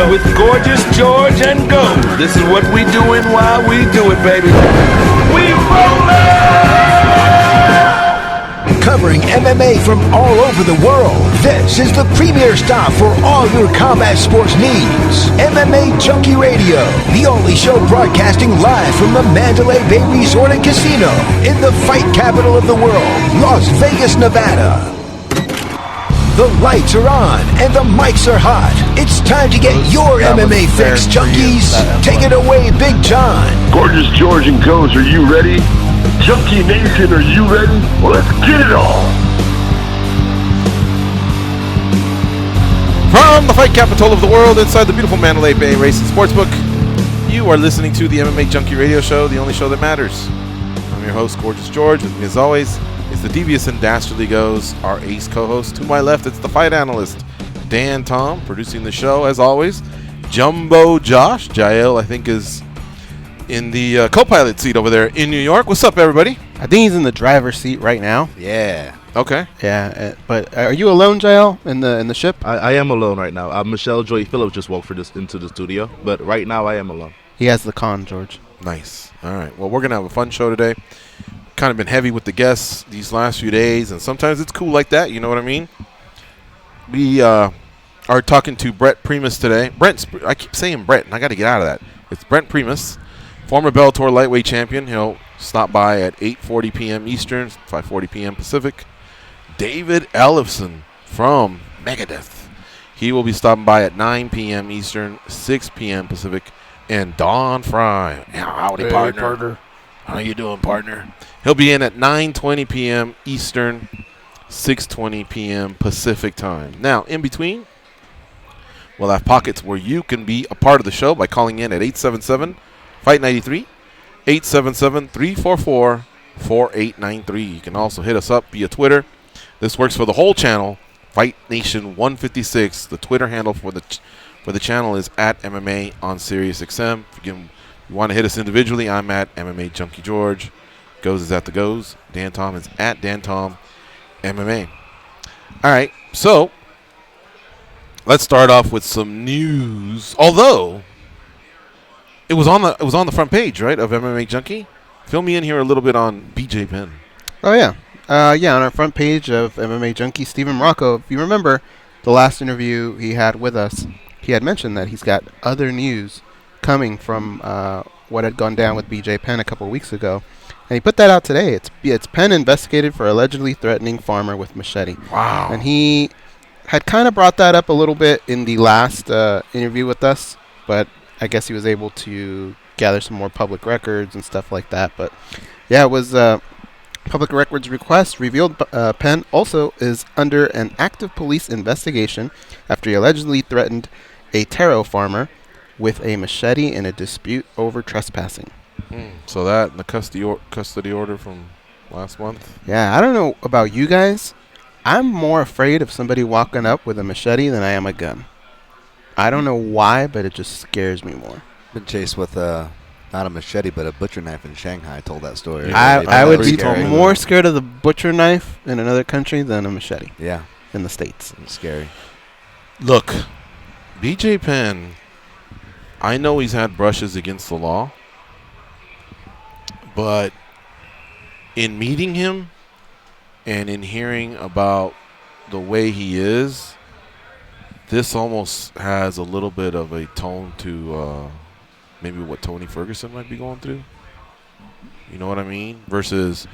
with Gorgeous George and Gold. This is what we do and why we do it, baby. We rollin'! Covering MMA from all over the world, this is the premier stop for all your combat sports needs. MMA Junkie Radio, the only show broadcasting live from the Mandalay Bay Resort and Casino in the fight capital of the world, Las Vegas, Nevada. The lights are on and the mics are hot. It's time to get your MMA fix, junkies. Take it away, Big John. Gorgeous George and Goes, are you ready? Junkie Nation, are you ready? Well, let's get it on. From the fight capital of the world, inside the beautiful Mandalay Bay Racing Sportsbook, you are listening to the MMA Junkie Radio Show, the only show that matters. I'm your host, Gorgeous George. With me, as always, is the devious and dastardly Goes, our ace co-host. To my left, it's the fight analyst, Dan Tom, producing the show, as always. Jumbo Josh, Jael, I think, is in the co-pilot seat over there in New York. What's up, everybody? I think he's in the driver's seat right now. Yeah. Okay. Yeah, but are you alone, Jael, in the ship? I am alone right now. Michelle Joy Phillips just walked into the studio, but right now I am alone. He has the con, George. Nice. All right. Well, we're going to have a fun show today. Kind of been heavy with the guests these last few days, and sometimes it's cool like that, you know what I mean? We are talking to Brent Primus today. I keep saying Brent, and I got to get out of that. It's Brent Primus, former Bellator lightweight champion. He'll stop by at 8:40 p.m. Eastern, 5:40 p.m. Pacific. David Ellefson from Megadeth. He will be stopping by at 9 p.m. Eastern, 6 p.m. Pacific. And Don Frye. Howdy, hey, partner. How you doing, partner? He'll be in at 9:20 p.m. Eastern, 6:20 p.m. Pacific time. Now, in between, we'll have pockets where you can be a part of the show by calling in at 877-FIGHT-93, 877-344-4893. You can also hit us up via Twitter. This works for the whole channel, Fight Nation 156. The Twitter handle for the channel is at MMA on SiriusXM. If you want to hit us individually, I'm at MMA Junkie George. Goes is at the Goes. Dan Tom is at Dan Tom MMA. All right, so let's start off with some news. Although it was on the front page, right, of MMA Junkie. Fill me in here a little bit on BJ Penn. Oh yeah, on our front page of MMA Junkie, Stephen Morocco. If you remember the last interview he had with us, he had mentioned that he's got other news coming from what had gone down with BJ Penn a couple of weeks ago. And he put that out today. It's Penn investigated for allegedly threatening farmer with machete. Wow. And he had kind of brought that up a little bit in the last interview with us, but I guess he was able to gather some more public records and stuff like that. But yeah, it was public records request revealed Penn also is under an active police investigation after he allegedly threatened a taro farmer with a machete in a dispute over trespassing. So that and the custody order from last month. Yeah, I don't know about you guys. I'm more afraid of somebody walking up with a machete than I am a gun. I don't know why, but it just scares me more. Been chased with not a machete, but a butcher knife in Shanghai. I told that story. Yeah, I would be scary. more scared of the butcher knife in another country than a machete. Yeah, in the States. it's scary. Look, BJ Penn, I know he's had brushes against the law, but in meeting him and in hearing about the way he is, this almost has a little bit of a tone to maybe what Tony Ferguson might be going through. You know what I mean? Versus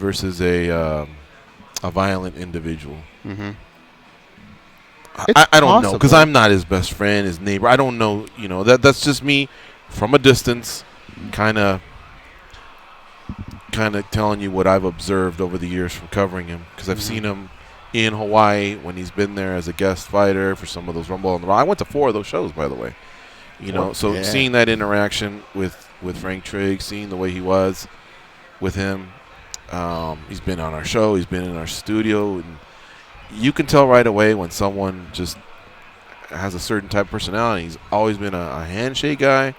a violent individual. Mm-hmm. I don't know, because I'm not his best friend, his neighbor. I don't know. You know, that's just me from a distance, kind of telling you what I've observed over the years from covering him, because I've seen him in Hawaii when he's been there as a guest fighter for some of those Rumble on the Raw. I went to 4 of those shows, by the way. You know, so seeing that interaction with Frank Trigg, seeing the way he was with him, he's been on our show, he's been in our studio, and you can tell right away when someone just has a certain type of personality. He's always been a handshake guy.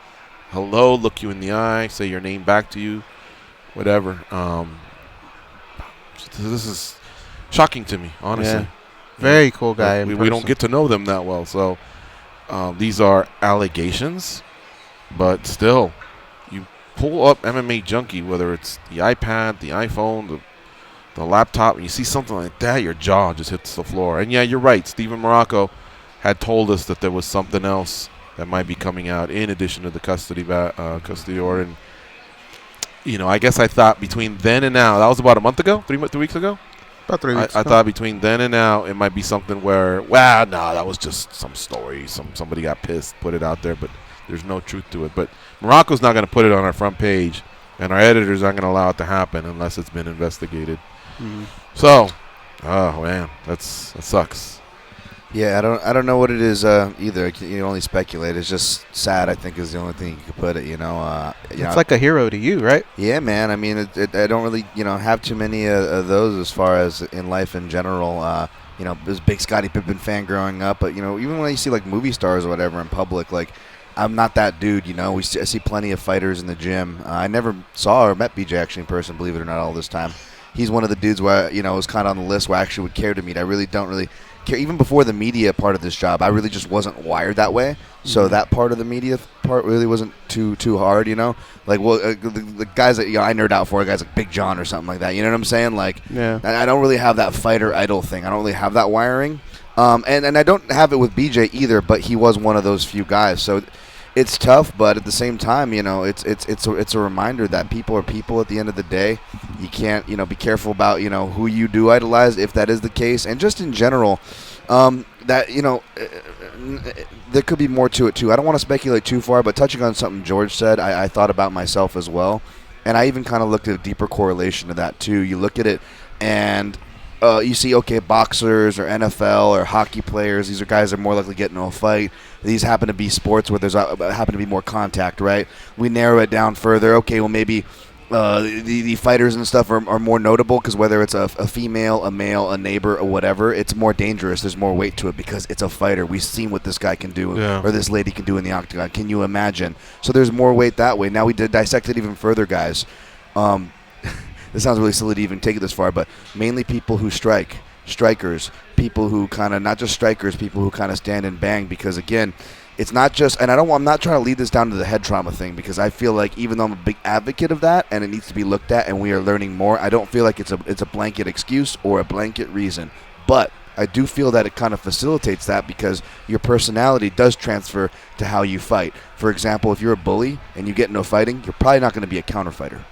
Hello, look you in the eye, say your name back to you, whatever. This is shocking to me, honestly. Yeah. Very cool guy. We don't get to know them that well, so these are allegations, but still, you pull up MMA Junkie, whether it's the iPad, the iPhone, the laptop, and you see something like that, your jaw just hits the floor. And yeah, you're right. Steven Morocco had told us that there was something else that might be coming out in addition to the custody order. And, you know, I guess I thought between then and now, that was about a month ago, 3 weeks ago? About 3 weeks I thought between then and now, it might be something where, well, no, that was just some story. Somebody got pissed, put it out there, but there's no truth to it. But Morocco's not going to put it on our front page, and our editors aren't going to allow it to happen unless it's been investigated. So, oh man, that sucks. Yeah, I don't know what it is either. You can only speculate. It's just sad, I think, is the only thing you could put it. It's like a hero to you, right? Yeah, man. I mean, I don't really, have too many of those as far as in life in general. I was a big Scottie Pippen fan growing up, but even when you see like movie stars or whatever in public, like I'm not that dude. I see plenty of fighters in the gym. I never saw or met BJ actually in person, believe it or not, all this time. He's one of the dudes where, was kind of on the list where I actually would care to meet. I really don't really care. Even before the media part of this job, I really just wasn't wired that way. So that part of the media part really wasn't too hard, Like, well, the guys that I nerd out for are guys like Big John or something like that. You know what I'm saying? Like, yeah. I don't really have that fighter idol thing. I don't really have that wiring. And I don't have it with BJ either, but he was one of those few guys. So it's tough, but at the same time, it's a reminder that people are people at the end of the day. You can't, be careful about, who you do idolize, if that is the case. And just in general, that, there could be more to it, too. I don't want to speculate too far, but touching on something George said, I thought about myself as well. And I even kind of looked at a deeper correlation to that, too. You look at it, and you see, okay, boxers or NFL or hockey players, these are guys that are more likely to get into a fight. These happen to be sports where there's happen to be more contact, right? We narrow it down further. Okay, well, maybe the fighters and stuff are more notable because whether it's a female, a male, a neighbor, or whatever, it's more dangerous. There's more weight to it because it's a fighter. We've seen what this guy can do or this lady can do in the octagon. Can you imagine? So there's more weight that way. Now we did dissect it even further, guys. This sounds really silly to even take it this far, but mainly people who strikers, people who kind of, not just strikers, people who kind of stand and bang, because again, it's not just, and I'm not trying to lead this down to the head trauma thing, because I feel like even though I'm a big advocate of that and it needs to be looked at and we are learning more, I don't feel like it's a blanket excuse or a blanket reason, but I do feel that it kind of facilitates that because your personality does transfer to how you fight. For example, if you're a bully and you get into fighting, you're probably not going to be a counter fighter.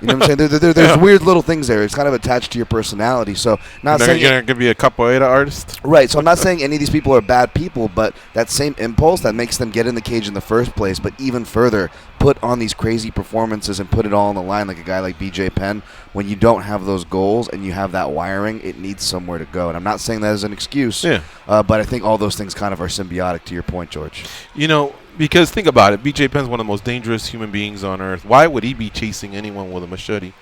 You know what I'm saying? There's weird little things there. It's kind of attached to your personality. So not saying you're going to be a capoeira artist? Right. So I'm not saying any of these people are bad people, but that same impulse that makes them get in the cage in the first place, but even further, put on these crazy performances and put it all on the line like a guy like BJ Penn, when you don't have those goals and you have that wiring, it needs somewhere to go. And I'm not saying that as an excuse, but I think all those things kind of are symbiotic to your point, George. Because think about it, BJ Penn's one of the most dangerous human beings on earth. Why would he be chasing anyone with a machete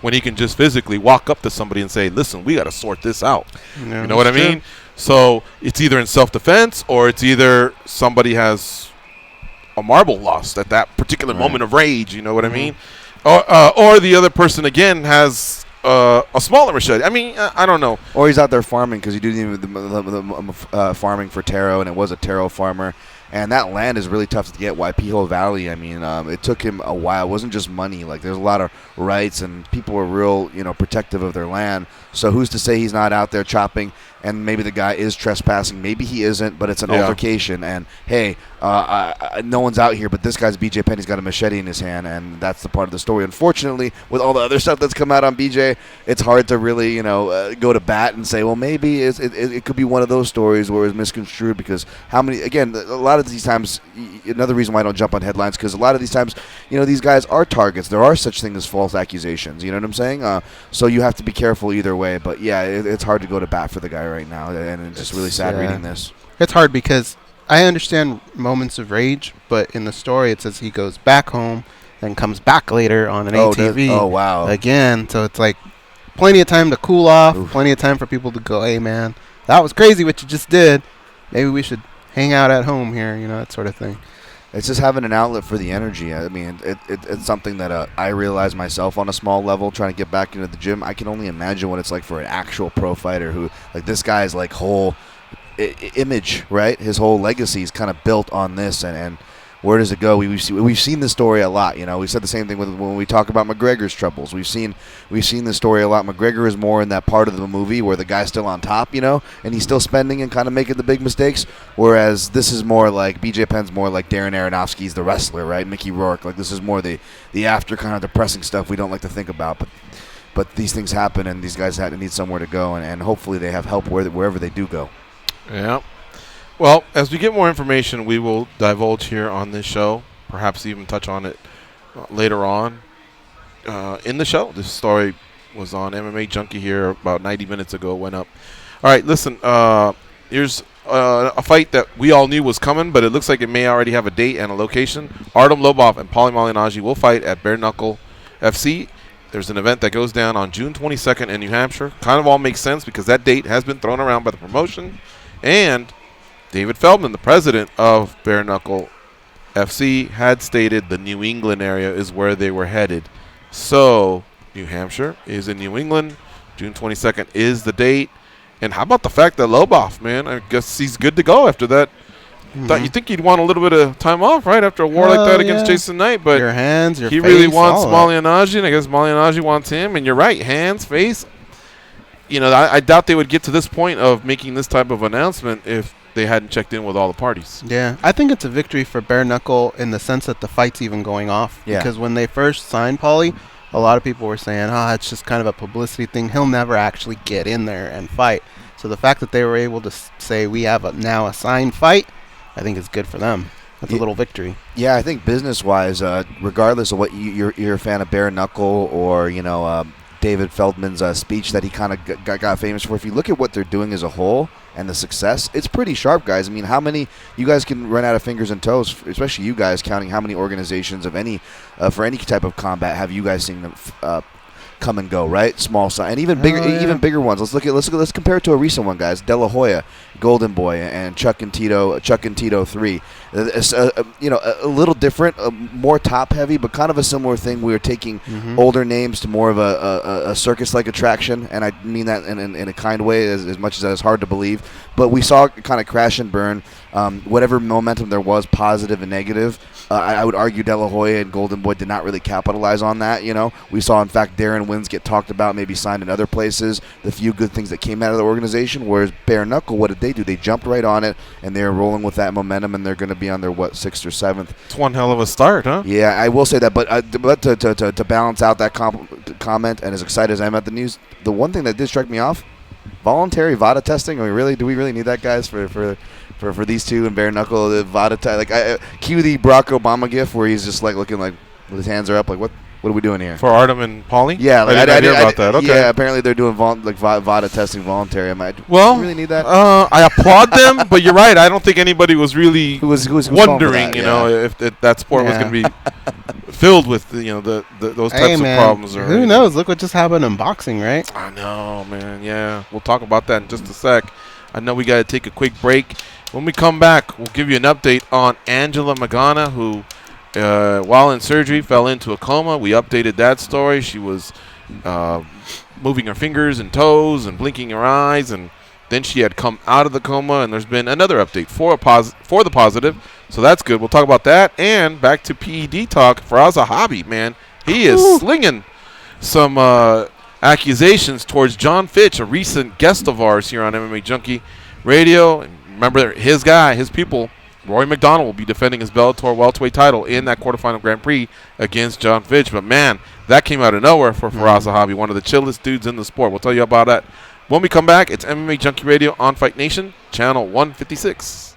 when he can just physically walk up to somebody and say, listen, we got to sort this out? Yeah, you know what I mean? True. So it's either in self-defense or it's either somebody has a marble lost at that particular moment of rage, you know what I mean? Or the other person, again, has a smaller machete. I mean, I don't know. Or he's out there farming because you do the farming for taro, and it was a taro farmer. And that land is really tough to get. Waipiho Valley, I mean, it took him a while. It wasn't just money. Like, there's a lot of rights, and people were real, protective of their land. So who's to say he's not out there chopping, and maybe the guy is trespassing. Maybe he isn't, but it's an altercation. And, hey, no one's out here, but this guy's BJ Penn. He's got a machete in his hand, and that's the part of the story. Unfortunately, with all the other stuff that's come out on BJ, it's hard to really, go to bat and say, well, maybe it could be one of those stories where it's misconstrued, because again, a lot of these times, another reason why I don't jump on headlines, because a lot of these times, these guys are targets. There are such things as false accusations. You know what I'm saying? So you have to be careful either way. But yeah, it's hard to go to bat for the guy right now, and it's just really sad reading this. It's hard because I understand moments of rage, but in the story it says he goes back home, then comes back later on an ATV. Oh, wow. Again, so it's like plenty of time to cool off, plenty of time for people to go, hey, man, that was crazy what you just did. Maybe we should hang out at home here, that sort of thing. It's just having an outlet for the energy. I mean, it's something that I realize myself on a small level, trying to get back into the gym. I can only imagine what it's like for an actual pro fighter who, like, this guy is like whole image, right? His whole legacy is kind of built on this, and where does it go? We've seen this story a lot. You know, we said the same thing when we talk about McGregor's troubles. We've seen this story a lot. McGregor is more in that part of the movie where the guy's still on top, you know, and he's still spending and kind of making the big mistakes. Whereas this is more like BJ Penn's more like Darren Aronofsky's the wrestler, right? Mickey Rourke. Like this is more the after kind of depressing stuff we don't like to think about, but these things happen, and these guys need somewhere to go, and hopefully they have help wherever they do go. Yeah. Well, as we get more information, we will divulge here on this show, perhaps even touch on it later on in the show. This story was on MMA Junkie here about 90 minutes ago. It went up. All right, listen, here's a fight that we all knew was coming, but it looks like it may already have a date and a location. Artem Lobov and Paulie Malignaggi will fight at Bare Knuckle FC. There's an event that goes down on June 22nd in New Hampshire. Kind of all makes sense because that date has been thrown around by the promotion. And David Feldman, the president of Bare Knuckle FC, had stated the New England area is where they were headed. So New Hampshire is in New England. June 22nd is the date. And how about the fact that Lobov, man, I guess he's good to go after that. You think he'd want a little bit of time off, right, after a war like that against Jason Knight, but your hands, your he face, really wants Malignaggi, and I guess Malignaggi wants him. And you're right, hands, face. You know, I doubt they would get to this point of making this type of announcement if they hadn't checked in with all the parties. Yeah, I think it's a victory for Bare Knuckle in the sense that the fight's even going off. Yeah. Because when they first signed Paulie, a lot of people were saying, it's just kind of a publicity thing. He'll never actually get in there and fight. So the fact that they were able to say we have now a signed fight, I think is good for them. That's a little victory. Yeah, I think business-wise, regardless of what you're a fan of Bare Knuckle or, you know, David Feldman's speech that he kind of got famous for, if you look at what they're doing as a whole and the success, it's pretty sharp, guys. I mean, how many you guys can run out of fingers and toes, especially you guys, counting how many organizations of any for any type of combat have you guys seen them come and go, right? Small size and even bigger ones. Let's compare it to a recent one, guys. De La Hoya, Golden Boy, and Chuck and Tito 3. You know, a little different, more top heavy, but kind of a similar thing. We were taking older names to more of a circus-like attraction, and I mean that in a kind way, as much as that is hard to believe. But we saw it kind of crash and burn. Whatever momentum there was, positive and negative, I would argue De La Hoya and Golden Boy did not really capitalize on that. You know, we saw in fact Darren Wins get talked about, maybe signed in other places. The few good things that came out of the organization, whereas Bare Knuckle, what did they do? They jumped right on it, and they're rolling with that momentum, and they're going to be on their 6th or 7th. It's one hell of a start, huh? Yeah, I will say that, but to balance out that comment, and as excited as I am at the news, the one thing that did strike me off, voluntary VADA testing. Do we really need that, guys, for these two and Bare Knuckle, the VADA test? Cue the Barack Obama gif where he's just like looking like his hands are up, like what are we doing here? For Artem and Paulie? Yeah, I didn't hear about that. Okay. Yeah, apparently they're doing VADA testing voluntary. Do you really need that? I applaud them, but you're right. I don't think anybody was really who was wondering, if that sport was going to be filled with those types of problems. Or who knows? Look what just happened in boxing, right? I know, man. Yeah, we'll talk about that in just a sec. I know we got to take a quick break. When we come back, we'll give you an update on Angela Magana, who, while in surgery, fell into a coma. We updated that story. She was moving her fingers and toes and blinking her eyes, and then she had come out of the coma, and there's been another update for the positive. So that's good. We'll talk about that. And back to PED talk. Faraz Zahabi, man, he is slinging some accusations towards John Fitch, a recent guest of ours here on MMA Junkie Radio. And remember, his guy, his people, Rory McDonald will be defending his Bellator welterweight title in that quarterfinal Grand Prix against John Fitch. But, man, that came out of nowhere for Faraz Zahabi, one of the chillest dudes in the sport. We'll tell you about that when we come back. It's MMA Junkie Radio on Fight Nation, channel 156.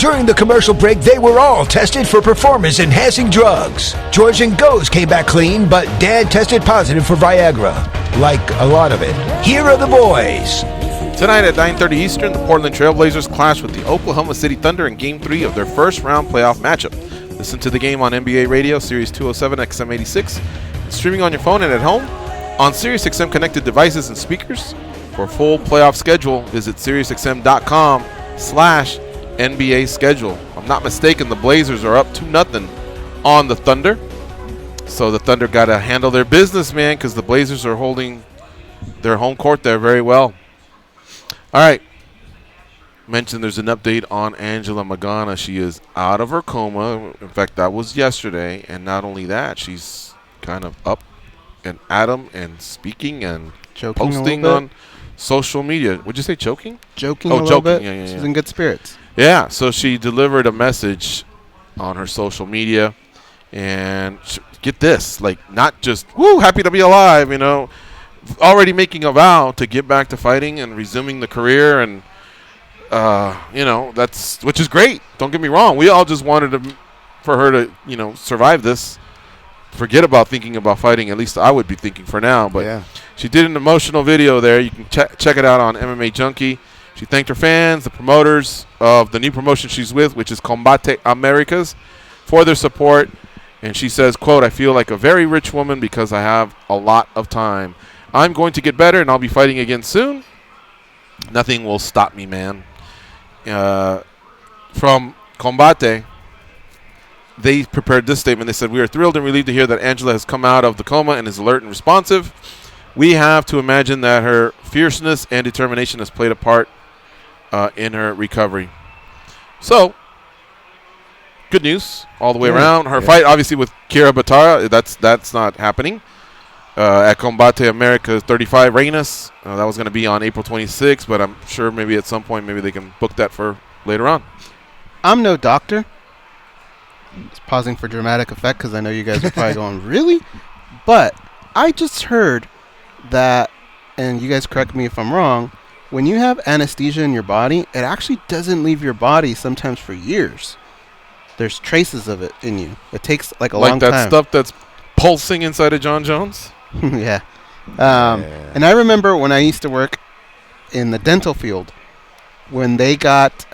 During the commercial break, they were all tested for performance-enhancing drugs. George and Goes came back clean, but Dad tested positive for Viagra. Like a lot of it. Here are the boys. Tonight at 9:30 Eastern, the Portland Trailblazers clash with the Oklahoma City Thunder in Game 3 of their first-round playoff matchup. Listen to the game on NBA Radio, Series 207 XM86, streaming on your phone and at home, on SiriusXM connected devices and speakers. For a full playoff schedule, visit SiriusXM.com/NBA schedule. If I'm not mistaken, the Blazers are up 2-0 on the Thunder. So the Thunder got to handle their business, man, because the Blazers are holding their home court there very well. All right. Mentioned there's an update on Angela Magana. She is out of her coma. In fact, that was yesterday. And not only that, she's kind of up and at 'em and speaking and Joking posting on social media. Would you say choking? Joking Oh, a little joking. bit. Yeah. She's in good spirits. Yeah, so she delivered a message on her social media. And get this, like, not just, woo, happy to be alive, you know, already making a vow to get back to fighting and resuming the career. And you know, which is great. Don't get me wrong. We all just wanted for her to, you know, survive this. Forget about thinking about fighting. At least I would be thinking for now. But Yeah. she did an emotional video there. You can check it out on MMA Junkie. She thanked her fans, the promoters of the new promotion she's with, which is Combate Americas, for their support. And she says, quote, "I feel like a very rich woman because I have a lot of time. I'm going to get better, and I'll be fighting again soon. Nothing will stop me, man." From Combate, they prepared this statement. They said, "We are thrilled and relieved to hear that Angela has come out of the coma and is alert and responsive. We have to imagine that her fierceness and determination has played a part in her recovery." So, good news all the way around. Her fight, obviously, with Kira Batara, that's not happening. At Combate America 35 Reyes. That was going to be on April 26th, but I'm sure maybe at some point maybe they can book that for later on. I'm no doctor. Just pausing for dramatic effect because I know you guys are probably going, really? But I just heard that, and you guys correct me if I'm wrong, when you have anesthesia in your body, it actually doesn't leave your body sometimes for years. There's traces of it in you. It takes like a long time. Like that stuff that's pulsing inside of John Jones? Yeah. And I remember when I used to work in the dental field, when they got,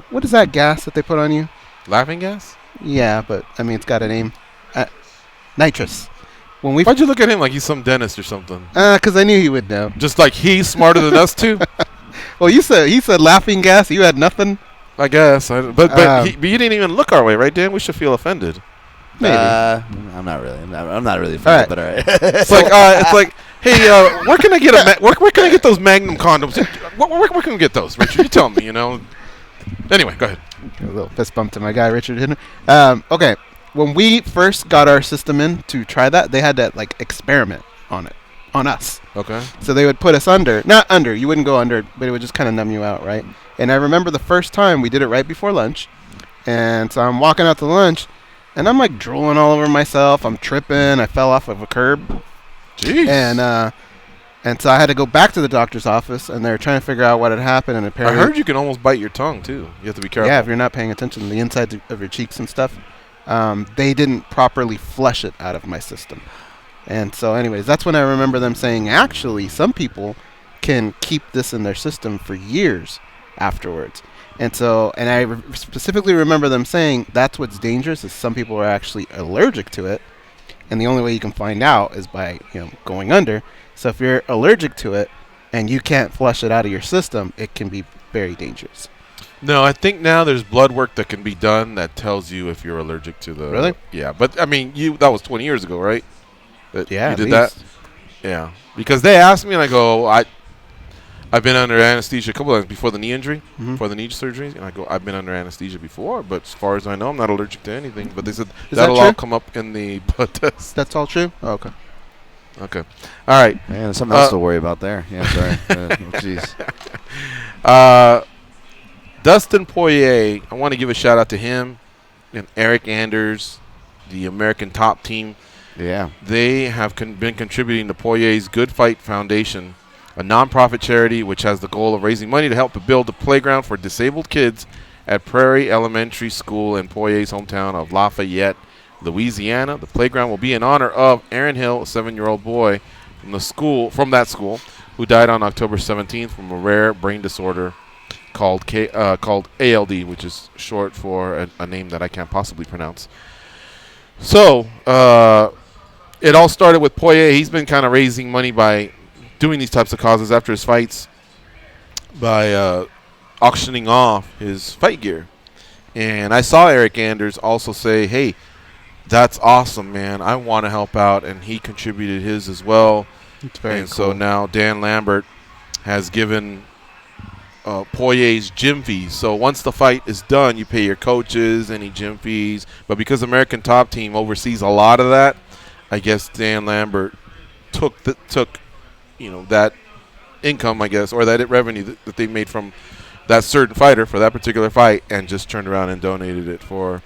what is that gas that they put on you? Laughing gas? Yeah, but, I mean, it's got a name. Nitrous. When we Why'd you look at him like he's some dentist or something? Because I knew he would know. Just like he's smarter than us two? Well, he said laughing gas. You had nothing? I guess. But you didn't even look our way, right, Dan? We should feel offended. Maybe. I'm not really. I'm not really offended, but all right. It's like, hey, where can I get where can I get those Magnum condoms? Where can we get those, Richard? You tell me, you know. Anyway, go ahead. A little fist bump to my guy, Richard. Okay. When we first got our system in to try that, they had to, like, experiment on us. Okay. So they would put us not under, you wouldn't go under, but it would just kind of numb you out, right? And I remember the first time we did it right before lunch. And so I'm walking out to lunch, and I'm, like, drooling all over myself. I'm tripping. I fell off of a curb. Jeez. And so I had to go back to the doctor's office, and they were trying to figure out what had happened. And apparently, I heard you can almost bite your tongue, too. You have to be careful. Yeah, if you're not paying attention to the insides of your cheeks and stuff. They didn't properly flush it out of my system. And so anyways, that's when I remember them saying, actually, some people can keep this in their system for years afterwards. And so, and I specifically remember them saying that's what's dangerous is some people are actually allergic to it. And the only way you can find out is by, going under. So if you're allergic to it and you can't flush it out of your system, it can be very dangerous. No, I think now there's blood work that can be done that tells you if you're allergic to the... Really? Yeah, but, I mean, that was 20 years ago, right? Yeah, you did that? Yeah. Because they asked me, and I go, I've been under anesthesia a couple of times before the knee injury, before the knee surgery, and I go, I've been under anesthesia before, but as far as I know, I'm not allergic to anything. But they said that'll all come up in the blood test. That's all true? Oh, okay. Okay. All right. Man, there's something else to worry about there. Yeah, sorry. Jeez. Dustin Poirier, I want to give a shout out to him and Eric Anders, the American Top Team. Yeah. They have been contributing to Poirier's Good Fight Foundation, a nonprofit charity which has the goal of raising money to help to build a playground for disabled kids at Prairie Elementary School in Poyer's hometown of Lafayette, Louisiana. The playground will be in honor of Aaron Hill, a 7-year-old boy from that school, who died on October 17th from a rare brain disorder called ALD, which is short for a name that I can't possibly pronounce. So it all started with Poirier. He's been kind of raising money by doing these types of causes after his fights by auctioning off his fight gear. And I saw Eric Anders also say, hey, that's awesome, man. I want to help out. And he contributed his as well. It's very and cool. So now Dan Lambert has given Poirier's gym fees. So once the fight is done, you pay your coaches, any gym fees. But because American Top Team oversees a lot of that, I guess Dan Lambert took that income, I guess, or that revenue that they made from that certain fighter for that particular fight and just turned around and donated it for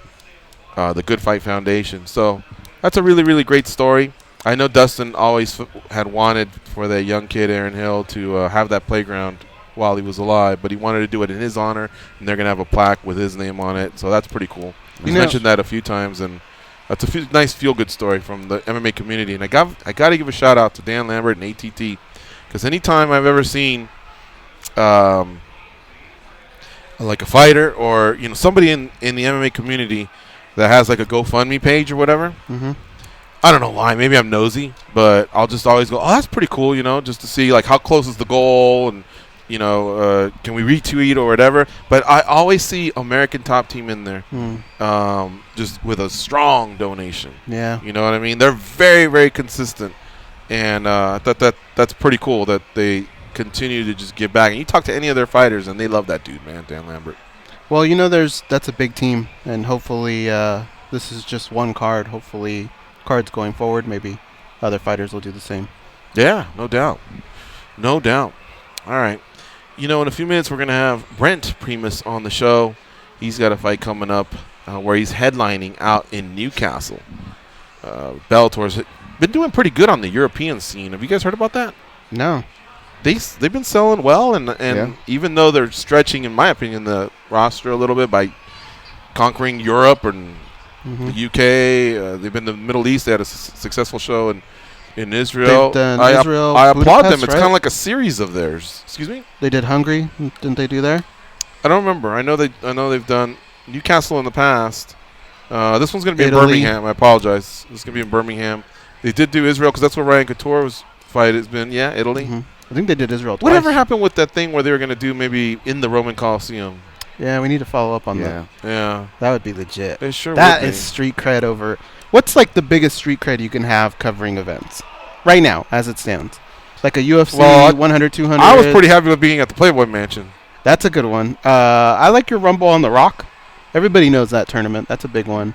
the Good Fight Foundation. So that's a really, really great story. I know Dustin always had wanted for that young kid, Aaron Hill, to have that playground while he was alive, but he wanted to do it in his honor, and they're going to have a plaque with his name on it. So that's pretty cool. He's mentioned that a few times, and that's a nice feel-good story from the MMA community. And I got to give a shout-out to Dan Lambert and ATT, because anytime I've ever seen like a fighter or somebody in the MMA community that has like a GoFundMe page or whatever, I don't know why. Maybe I'm nosy, but I'll just always go, oh, that's pretty cool, just to see like how close is the goal and, can we retweet or whatever. But I always see American Top Team in there just with a strong donation. Yeah. You know what I mean? They're very, very consistent. And I thought that's pretty cool that they continue to just give back. And you talk to any of their fighters, and they love that dude, man, Dan Lambert. Well, that's a big team, and hopefully this is just one card. Hopefully cards going forward, maybe other fighters will do the same. Yeah, no doubt. No doubt. All right. In a few minutes, we're going to have Brent Primus on the show. He's got a fight coming up where he's headlining out in Newcastle. Bellator's been doing pretty good on the European scene. Have you guys heard about that? No. They've been selling well, and even though they're stretching, in my opinion, the roster a little bit by conquering Europe and the UK, they've been to the Middle East. They had a successful show in Israel. Israel, I applaud them. Budapest, It's kind of like a series of theirs. Excuse me? They did Hungary. Didn't they do there? I don't remember. I know they've done Newcastle in the past. This one's going to be Italy. in Birmingham. I apologize. This is going to be in Birmingham. They did do Israel because that's where Ryan Couture's fight has been. Yeah, Italy. I think they did Israel twice. Whatever happened with that thing where they were going to do maybe in the Roman Coliseum? Yeah, we need to follow up on that. Yeah. That would be legit. It sure That would be. is street cred over. What's like the biggest street cred you can have covering events right now as it stands? Like a UFC 100, 200. I was pretty happy with being at the Playboy Mansion. That's a good one. I like your Rumble on the Rock. Everybody knows that tournament. That's a big one.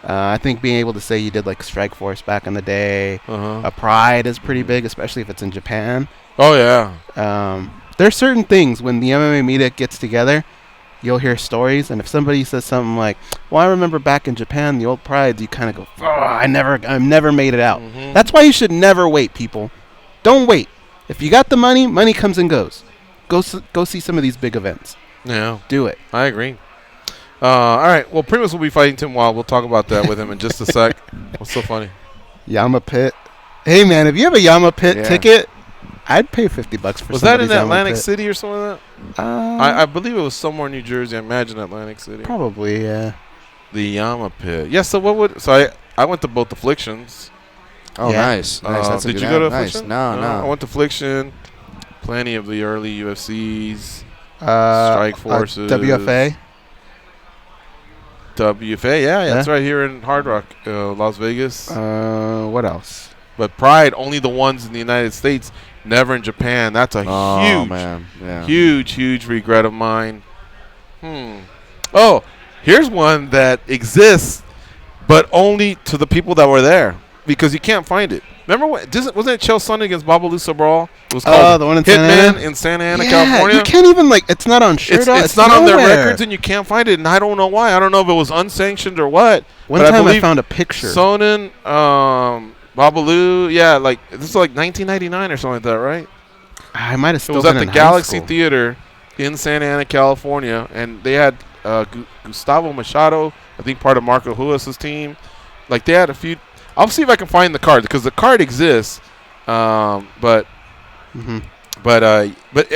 I think being able to say you did like Strikeforce back in the day, a Pride is pretty big, especially if it's in Japan. Oh, yeah. There's certain things when the MMA media gets together, you'll hear stories, and if somebody says something like, well, I remember back in Japan, the old Prides, you kind of go, oh, I never made it out. That's why you should never wait, people. Don't wait. If you got the money, money comes and goes. Go see some of these big events. Yeah. Do it. I agree. All right. Well, Primus will be fighting Tim Wild. We'll talk about that with him in just a sec. What's so funny? Yama Pit. Hey, man, if you have a Yama Pit ticket, I'd pay $50 for. Was that in Atlantic City or something like that? I believe it was somewhere in New Jersey. I imagine Atlantic City. Probably, yeah. The Yama Pit. Yeah. So I went to both Afflictions. Oh, Yeah. nice. That's did a you good go to ad. Nice. Affliction? No. I went to Affliction. Plenty of the early UFCs. Strike Forces. WFA. WFA, yeah, that's right here in Hard Rock, Las Vegas. What else? But Pride, only the ones in the United States, never in Japan. That's a huge regret of mine. Oh, here's one that exists, but only to the people that were there because you can't find it. Remember wasn't it Chael Sonnen against Babalusa Brawl? It was called the one in Hitman in Santa Ana, California. You can't even it's not on Sherdog. It's not on their records, and you can't find it, and I don't know why. I don't know if it was unsanctioned or what. One time I found a picture. Sonnen, Babalu, this is like 1999 or something like that, right? I might have still It was been at in the high Galaxy school. Theater in Santa Ana, California, and they had Gustavo Machado, I think part of Marco Ruas's team. Like they had a few. I'll see if I can find the card because the card exists, but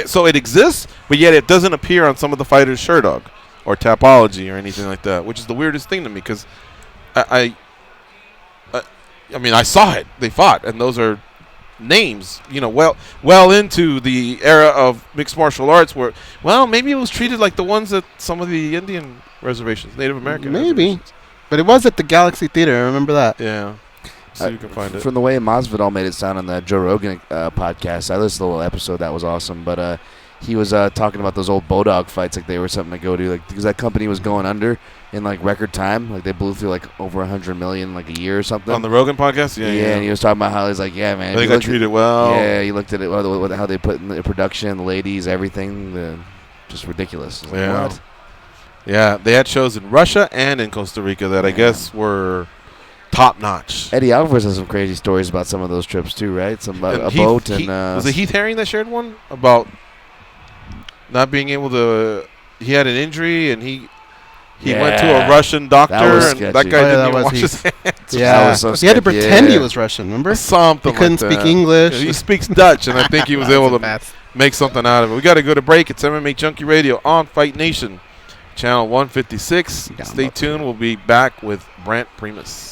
so it exists, but yet it doesn't appear on some of the fighters' Sherdog or Tapology or anything like that, which is the weirdest thing to me because I mean I saw it. They fought, and those are names, well into the era of mixed martial arts where, maybe it was treated like the ones at some of the Indian reservations, Native American reservations. But it was at the Galaxy Theater. I remember that. Yeah. See if you can find it. From the way Masvidal made it sound on the Joe Rogan podcast, I listened to a little episode that was awesome. But he was talking about those old Bodog fights, like they were something to go to, like because that company was going under in like record time, like they blew through like over 100 million like a year or something. On the Rogan podcast, yeah. And he was talking about how he's like, yeah, man, they got treated well. Yeah, he looked at it, how they put in the production, the ladies, everything, just ridiculous. Like, Yeah. what? Yeah, they had shows in Russia and in Costa Rica that I guess were top notch. Eddie Alvarez has some crazy stories about some of those trips too, right? Some a boat and was it Heath Herring that shared one about not being able to? He had an injury and he went to a Russian doctor and that guy didn't even wash his hands. Yeah, was so he had to sketchy. pretend he was Russian. Remember? Something. He couldn't like speak that. English. Yeah, he speaks Dutch, and I think he was able to make something out of it. We got to go to break. It's MMA Junkie Radio on Fight Nation, channel 156. Stay tuned. We'll be back with Brent Primus.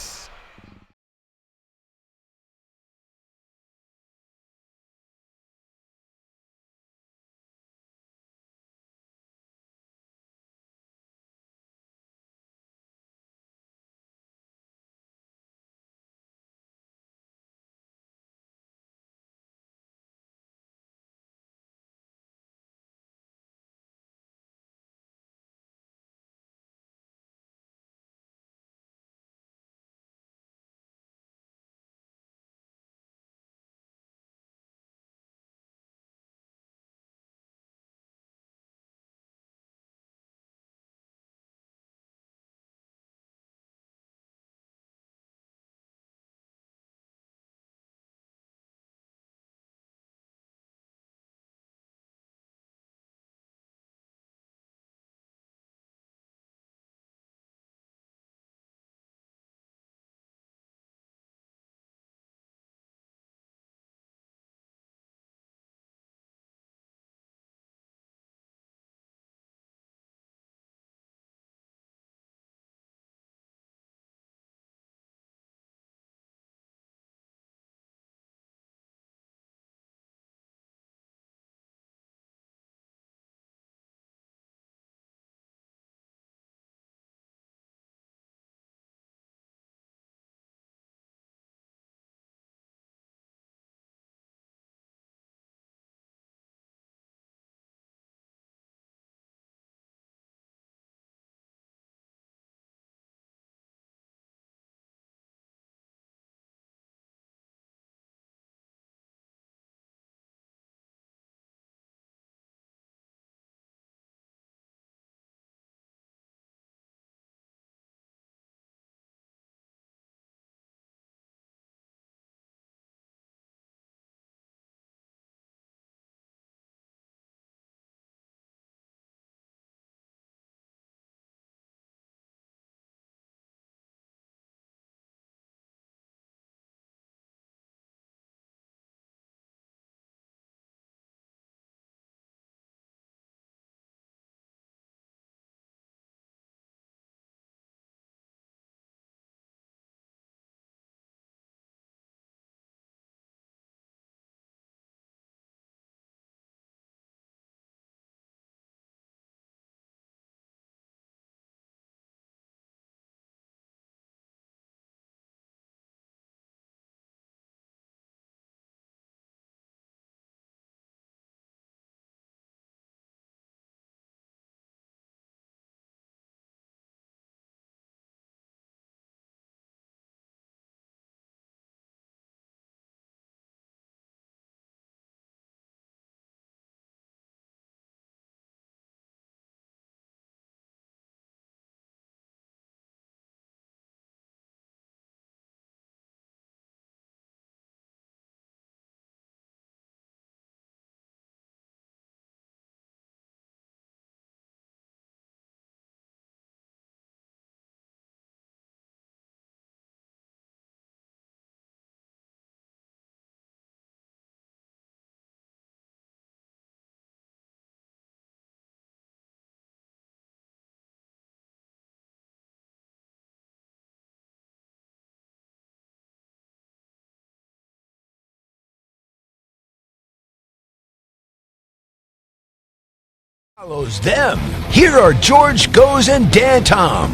Follows them. Here are George Goes and Dan Tom.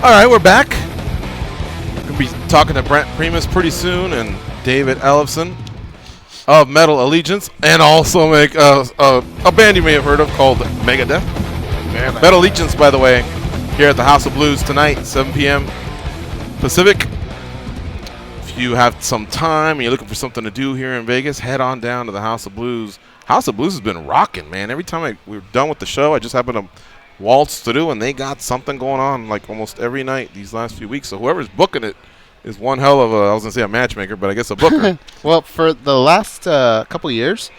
All right, we're back. We'll be talking to Brent Primus pretty soon and David Ellefson of Metal Allegiance, and also make a band you may have heard of called Megadeth. Metal Allegiance, by the way, here at the House of Blues tonight, 7 p.m. Pacific. If you have some time and you're looking for something to do here in Vegas, head on down to the House of Blues. House of Blues has been rocking, man. Every time we're done with the show, I just happen to waltz through, and they got something going on like almost every night these last few weeks. So whoever's booking it is one hell of I was going to say a matchmaker, but I guess a booker. Well, for the last couple years,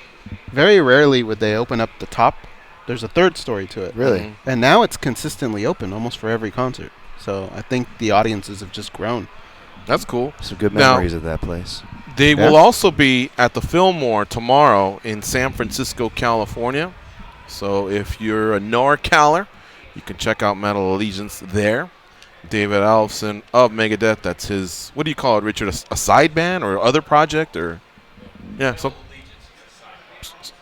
very rarely would they open up the top. There's a third story to it. Really? Mm-hmm. And now it's consistently open almost for every concert. So I think the audiences have just grown. That's cool. Some good Now, memories of that place. They will also be at the Fillmore tomorrow in San Francisco, California. So if you're a NorCaler, you can check out Metal Allegiance there. David Ellefson of Megadeth, that's his, what do you call it, Richard, a side band or other project? Or yeah, so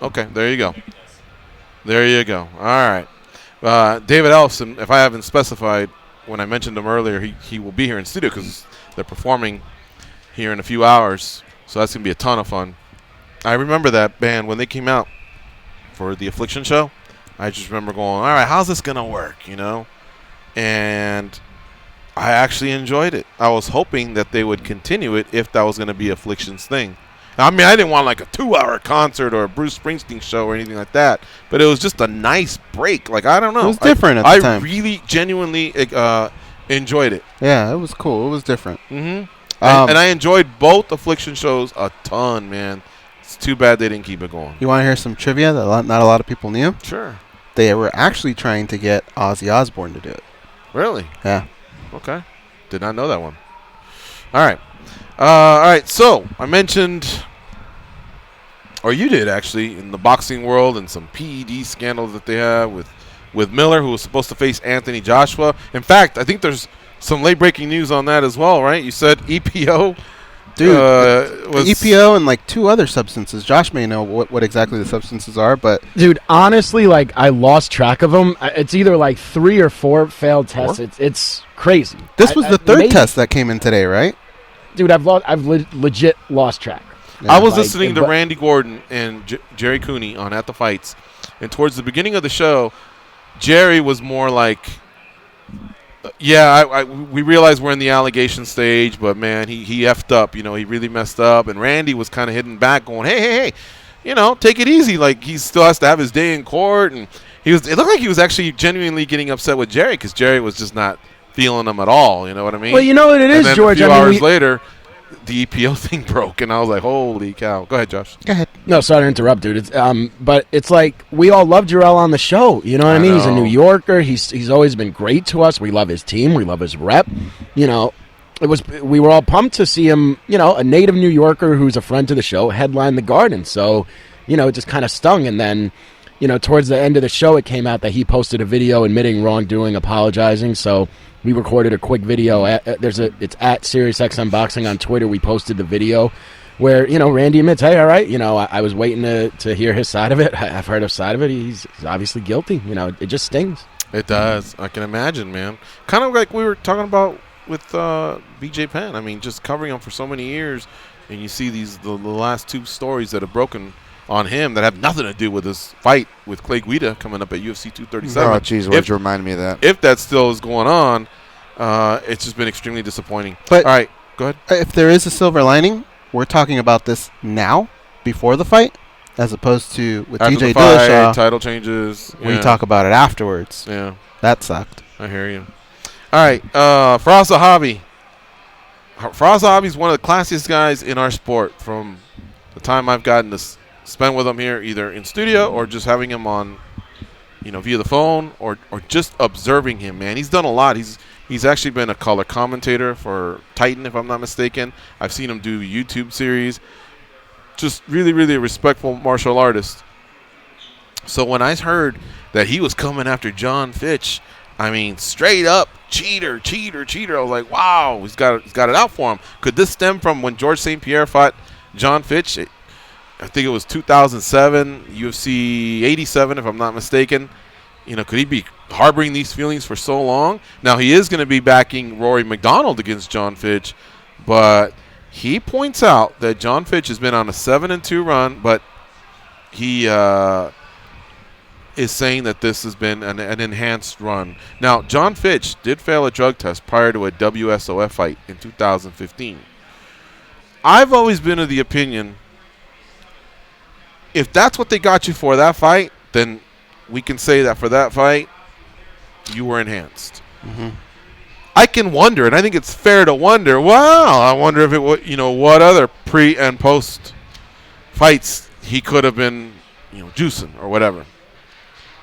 okay, there you go. There you go. All right. David Ellefson, if I haven't specified when I mentioned him earlier, he will be here in studio because they're performing here in a few hours. So that's going to be a ton of fun. I remember that band when they came out for the Affliction show. I just remember going, all right, how's this going to work, you know? And I actually enjoyed it. I was hoping that they would continue it if that was going to be Affliction's thing. I mean, I didn't want like a 2-hour concert or a Bruce Springsteen show or anything like that, but it was just a nice break. Like, I don't know. It was different at the time. I really genuinely enjoyed it. Yeah, it was cool. It was different. Mm-hmm. And I enjoyed both Affliction shows a ton, man. It's too bad they didn't keep it going. You want to hear some trivia that not a lot of people knew? Sure. They were actually trying to get Ozzy Osbourne to do it. Really? Yeah. Okay. Did not know that one. All right. All right. So I mentioned, or you did actually, in the boxing world and some PED scandals that they have with Miller, who was supposed to face Anthony Joshua. In fact, I think there's some late-breaking news on that as well, right? You said EPO. Dude, was EPO and like 2 other substances. Josh may know what exactly the substances are, but dude, honestly, like I lost track of them. It's either like 3 or 4 failed tests. It's crazy. This was the third test that came in today, right? Dude, I've legit lost track. Yeah. I was listening to Randy Gordon and Jerry Cooney on At the Fights, and towards the beginning of the show, Jerry was more like, yeah, we realize we're in the allegation stage, but man, he effed up. You know, he really messed up. And Randy was kind of hitting back, going, hey, you know, take it easy. Like, he still has to have his day in court. And it looked like he was actually genuinely getting upset with Jerry because Jerry was just not feeling him at all. You know what I mean? Well, you know what it is, and then George. A few hours later, the EPO thing broke, and I was like, holy cow. Go ahead, Josh. Go ahead. No, sorry to interrupt, dude. It's, but it's like we all love Jarrell on the show. You know what I mean? He's a New Yorker. He's always been great to us. We love his team. We love his rep. You know, we were all pumped to see him, you know, a native New Yorker who's a friend to the show, headline the Garden. So, you know, it just kind of stung. And then, you know, towards the end of the show, it came out that he posted a video admitting wrongdoing, apologizing. So we recorded a quick video. It's at SiriusXM Boxing on Twitter. We posted the video where, you know, Randy admits, hey, all right, you know, I was waiting to hear his side of it. I've heard his side of it. He's obviously guilty. You know, it just stings. It does. I can imagine, man. Kind of like we were talking about with BJ Penn. I mean, just covering him for so many years, and you see the last 2 stories that have broken on him that have nothing to do with this fight with Clay Guida coming up at UFC 237. Oh, jeez, why'd you remind me of that? If that still is going on, it's just been extremely disappointing. But all right, go ahead. If there is a silver lining, we're talking about this now, before the fight, as opposed to with After TJ the fight, Dillashaw. title changes. We talk about it afterwards. Yeah. That sucked. I hear you. All right, Faraz Zahabi. Faraz Zahabi is one of the classiest guys in our sport from the time I've gotten to spend with him here, either in studio or just having him on, you know, via the phone or just observing him, man. He's done a lot. He's actually been a color commentator for Titan, if I'm not mistaken. I've seen him do YouTube series. Just really, really a respectful martial artist. So when I heard that he was coming after John Fitch, I mean, straight up cheater. I was like, wow, he's got it out for him. Could this stem from when George St. Pierre fought John Fitch? I think it was 2007, UFC 87, if I'm not mistaken. Could he be harboring these feelings for so long? Now, he is going to be backing Rory McDonald against John Fitch, but he points out that John Fitch has been on a 7-2 run, but he is saying that this has been an enhanced run. Now, John Fitch did fail a drug test prior to a WSOF fight in 2015. I've always been of the opinion, if that's what they got you for that fight, then we can say that for that fight, you were enhanced. Mm-hmm. I can wonder, and I think it's fair to wonder, I wonder if it would, what other pre and post fights he could have been, juicing or whatever.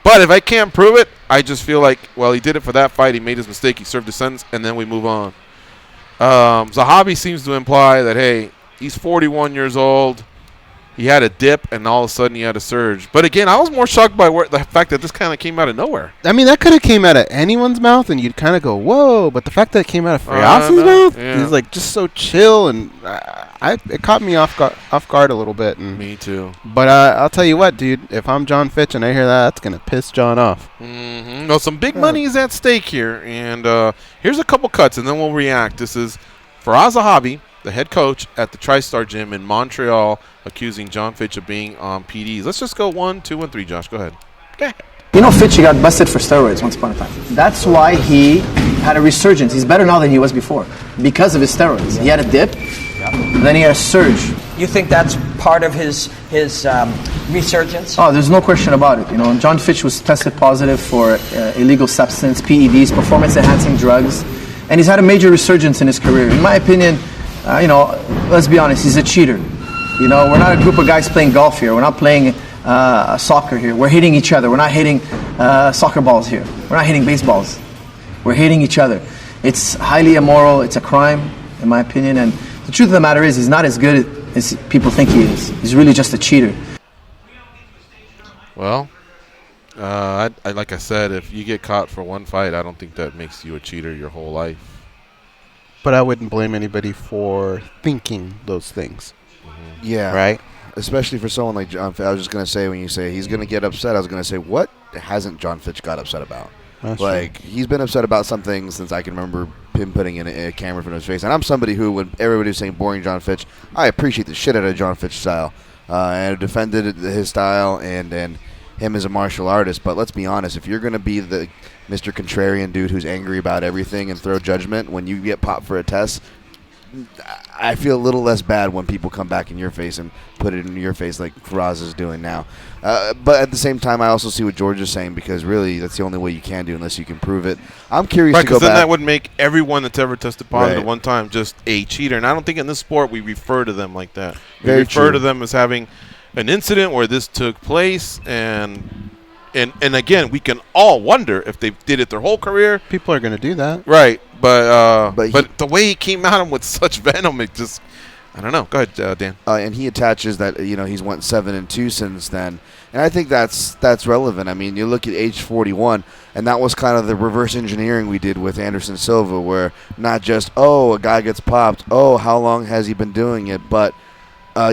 But if I can't prove it, I just feel like, he did it for that fight. He made his mistake. He served his sentence, and then we move on. Zahabi seems to imply that, hey, he's 41 years old. He had a dip, and all of a sudden he had a surge. But again, I was more shocked by the fact that this kind of came out of nowhere. I mean, that could have came out of anyone's mouth, and you'd kind of go, whoa. But the fact that it came out of Frye's mouth, he's like just so chill, and it caught me off guard a little bit. And me too. But I'll tell you what, dude, if I'm John Fitch and I hear that, that's going to piss John off. Mm-hmm. No, some big money is at stake here. And here's a couple cuts, and then we'll react. This is Firas Zahabi, the head coach at the TriStar Gym in Montreal, accusing John Fitch of being on PDs. Let's just go 1, 2, and 3, Josh. Go ahead. Fitch got busted for steroids once upon a time. That's why he had a resurgence. He's better now than he was before because of his steroids. He had a dip, then he had a surge. You think that's part of his resurgence? Oh, there's no question about it. John Fitch was tested positive for illegal substance, PEDs, performance-enhancing drugs, and he's had a major resurgence in his career. In my opinion, let's be honest, he's a cheater. We're not a group of guys playing golf here. We're not playing soccer here. We're hitting each other. We're not hitting soccer balls here. We're not hitting baseballs. We're hitting each other. It's highly immoral. It's a crime, in my opinion. And the truth of the matter is, he's not as good as people think he is. He's really just a cheater. Well, like I said, if you get caught for one fight, I don't think that makes you a cheater your whole life. But I wouldn't blame anybody for thinking those things. Mm-hmm. Yeah. Right? Especially for someone like John Fitch. I was just going to say, when you say he's going to get upset, I was going to say, what hasn't John Fitch got upset about? That's true. He's been upset about something since I can remember him putting in a camera in front of his face. And I'm somebody who, when everybody was saying boring John Fitch, I appreciate the shit out of John Fitch's style. And I defended his style and him as a martial artist. But let's be honest, if you're going to be the Mr. Contrarian dude who's angry about everything and throw judgment when you get popped for a test, I feel a little less bad when people come back in your face and put it in your face like Firas is doing now. But at the same time, I also see what George is saying, because really that's the only way you can do unless you can prove it. I'm curious to go back. Because then that would make everyone that's ever tested positive one time just a cheater. And I don't think in this sport we refer to them like that. We refer to them as having an incident where this took place, and again, we can all wonder if they did it their whole career. People are going to do that. Right. But the way he came at him with such venom, it just, I don't know. Go ahead, Dan. And he attaches that, he's went 7-2 since then. And I think that's relevant. I mean, you look at age 41, and that was kind of the reverse engineering we did with Anderson Silva, where not just, a guy gets popped, how long has he been doing it, but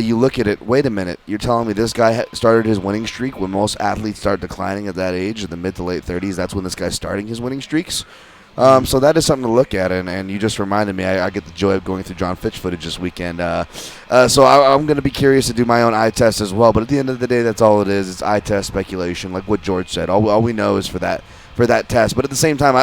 you look at it, wait a minute, you're telling me this guy started his winning streak when most athletes start declining at that age, in the mid to late 30s, that's when this guy's starting his winning streaks? So that is something to look at, and you just reminded me, I get the joy of going through John Fitch footage this weekend. So I'm going to be curious to do my own eye test as well, but at the end of the day, that's all it is. It's eye test speculation, like what George said. All we know is for that test. But at the same time,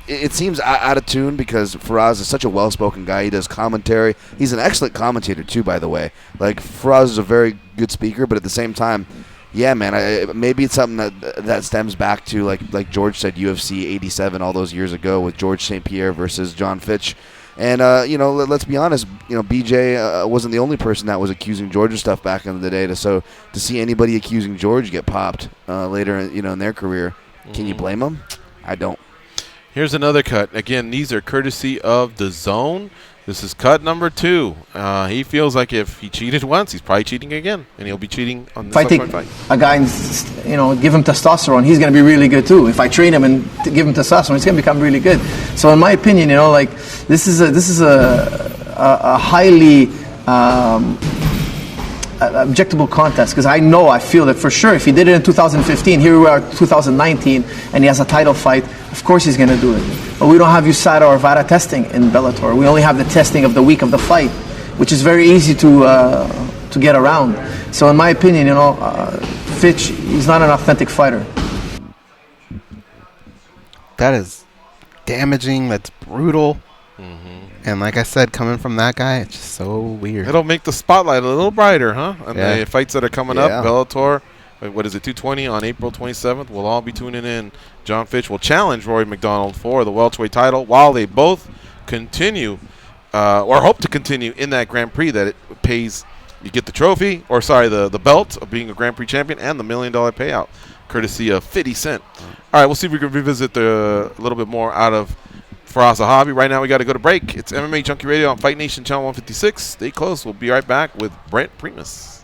it seems out of tune, because Firas is such a well-spoken guy. He does commentary. He's an excellent commentator, too, by the way. Like, Firas is a very good speaker, but at the same time, yeah, man, maybe it's something that stems back to, like George said, UFC 87 all those years ago with George St. Pierre versus John Fitch. And, let's be honest, BJ wasn't the only person that was accusing George of stuff back in the day. So to see anybody accusing George get popped later, in their career, can you blame them? I don't. Here's another cut. Again, these are courtesy of The Zone. This is cut number 2. He feels like if he cheated once, he's probably cheating again, and he'll be cheating on this upcoming fight. A guy, give him testosterone, he's going to be really good too. If I train him and give him testosterone, he's going to become really good. So in my opinion, this is a highly objectable contest, because I feel that for sure if he did it in 2015, here we are 2019, and he has a title fight, of course he's going to do it. But we don't have USADA or VADA testing in Bellator. We only have the testing of the week of the fight, which is very easy to get around. So in my opinion, Fitch, he's not an authentic fighter. That is damaging. That's brutal. And like I said, coming from that guy, it's just so weird. It'll make the spotlight a little brighter, huh? And the fights that are coming up, Bellator, what is it, 220 on April 27th? We'll all be tuning in. John Fitch will challenge Rory McDonald for the welterweight title while they both continue or hope to continue in that Grand Prix that it pays. You get the trophy, the belt of being a Grand Prix champion and the $1 million payout, courtesy of 50 Cent. All right, we'll see if we can revisit a little bit more out of Firas Zahabi. Right now we got to go to break. It's MMA Junkie Radio on Fight Nation Channel 156. Stay close. We'll be right back with Brent Primus.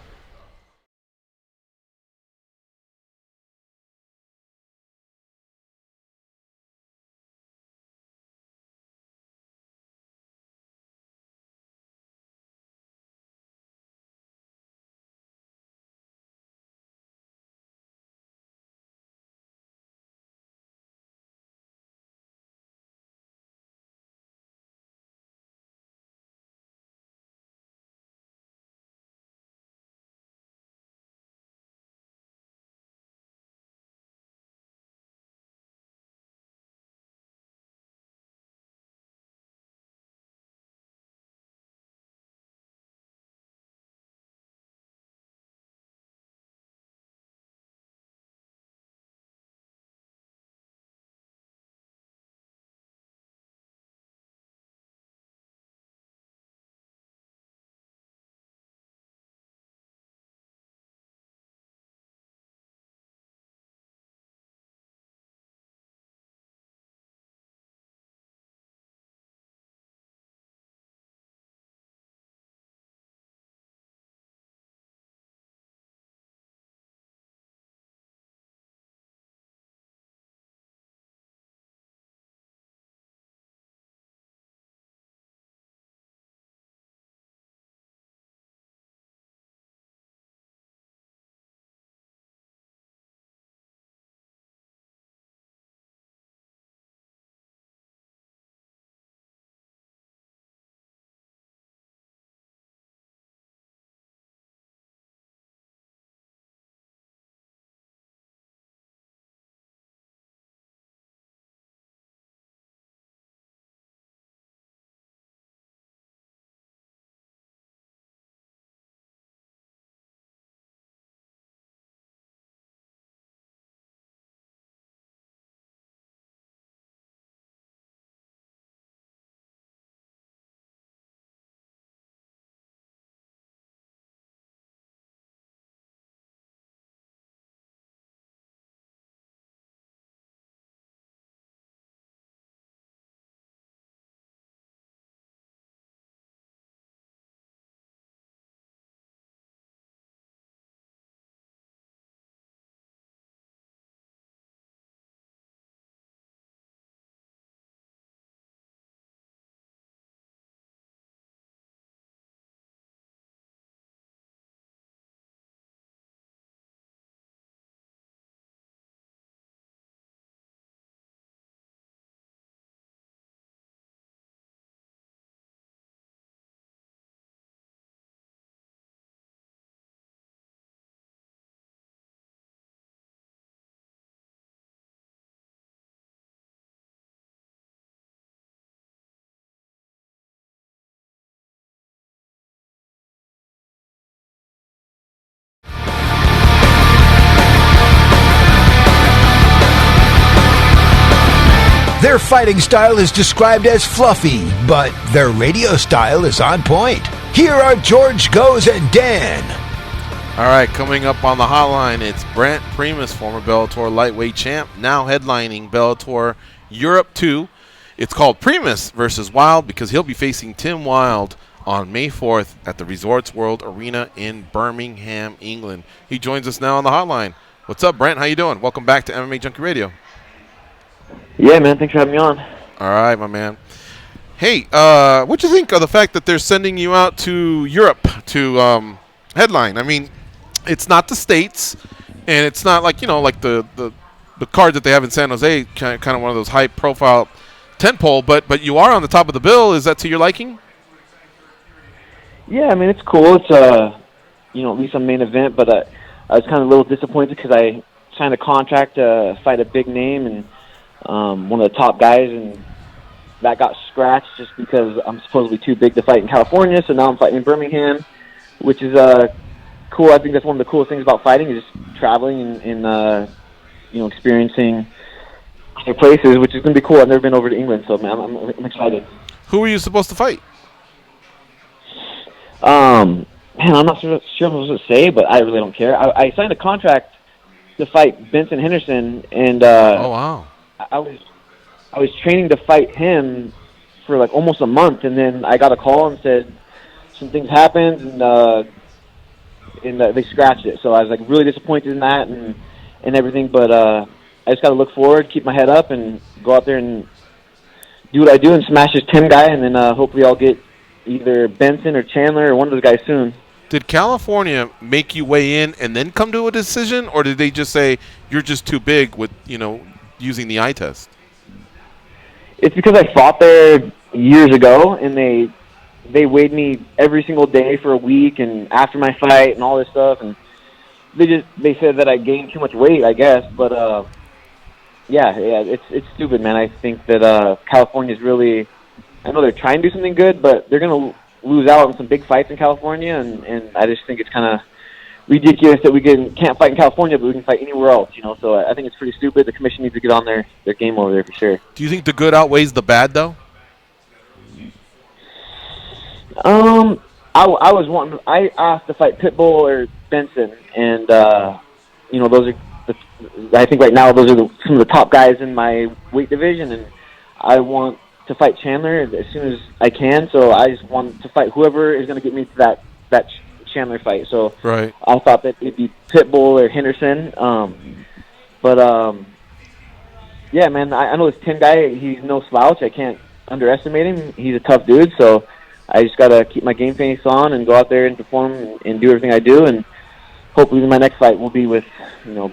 Their fighting style is described as fluffy, but their radio style is on point. Here are George Goes and Dan. All right, coming up on the hotline, it's Brent Primus, former Bellator lightweight champ, now headlining Bellator Europe 2. It's called Primus versus Wild because he'll be facing Tim Wild on May 4th at the Resorts World Arena in Birmingham, England. He joins us now on the hotline. What's up, Brent? How you doing? Welcome back to MMA Junkie Radio. Yeah, man. Thanks for having me on. All right, my man. Hey, what'd you think of the fact that they're sending you out to Europe to headline. I mean, it's not the States, and it's not like, like the card that they have in San Jose, kind of one of those high-profile tentpole, but you are on the top of the bill. Is that to your liking? Yeah, I mean, it's cool. It's, at least a main event, but I was kind of a little disappointed because I signed a contract to fight a big name and one of the top guys, and that got scratched just because I'm supposedly too big to fight in California, so now I'm fighting in Birmingham, which is cool. I think that's one of the coolest things about fighting is just traveling and experiencing other places, which is going to be cool. I've never been over to England, so man, I'm excited. Who were you supposed to fight? Man, I'm not sure what I'm supposed to say, but I really don't care. I signed a contract to fight Benson Henderson, and oh wow, I was training to fight him for like almost a month, and then I got a call and said some things happened, and they scratched it. So I was like really disappointed in that and everything. But I just got to look forward, keep my head up, and go out there and do what I do and smash this 10 guy, and then hopefully I'll get either Benson or Chandler or one of those guys soon. Did California make you weigh in and then come to a decision, or did they just say you're just too big with using the eye test? It's because I fought there years ago, and they weighed me every single day for a week, and after my fight and all this stuff, and they said that I gained too much weight, I guess. But yeah, it's stupid, man. I think that California's really, I know they're trying to do something good, but they're gonna lose out on some big fights in California, and I just think it's kind of ridiculous that we can't fight in California, but we can fight anywhere else, So I think it's pretty stupid. The commission needs to get on their game over there for sure. Do you think the good outweighs the bad, though? I asked to fight Pitbull or Benson, and those are I think right now those are some of the top guys in my weight division, and I want to fight Chandler as soon as I can. So I just want to fight whoever is going to get me to that Chandler fight. So right. I thought that it'd be Pitbull or Henderson. Yeah, man, I know this 10 guy, he's no slouch. I can't underestimate him. He's a tough dude, so I just got to keep my game face on and go out there and perform and do everything I do, and hopefully my next fight will be with,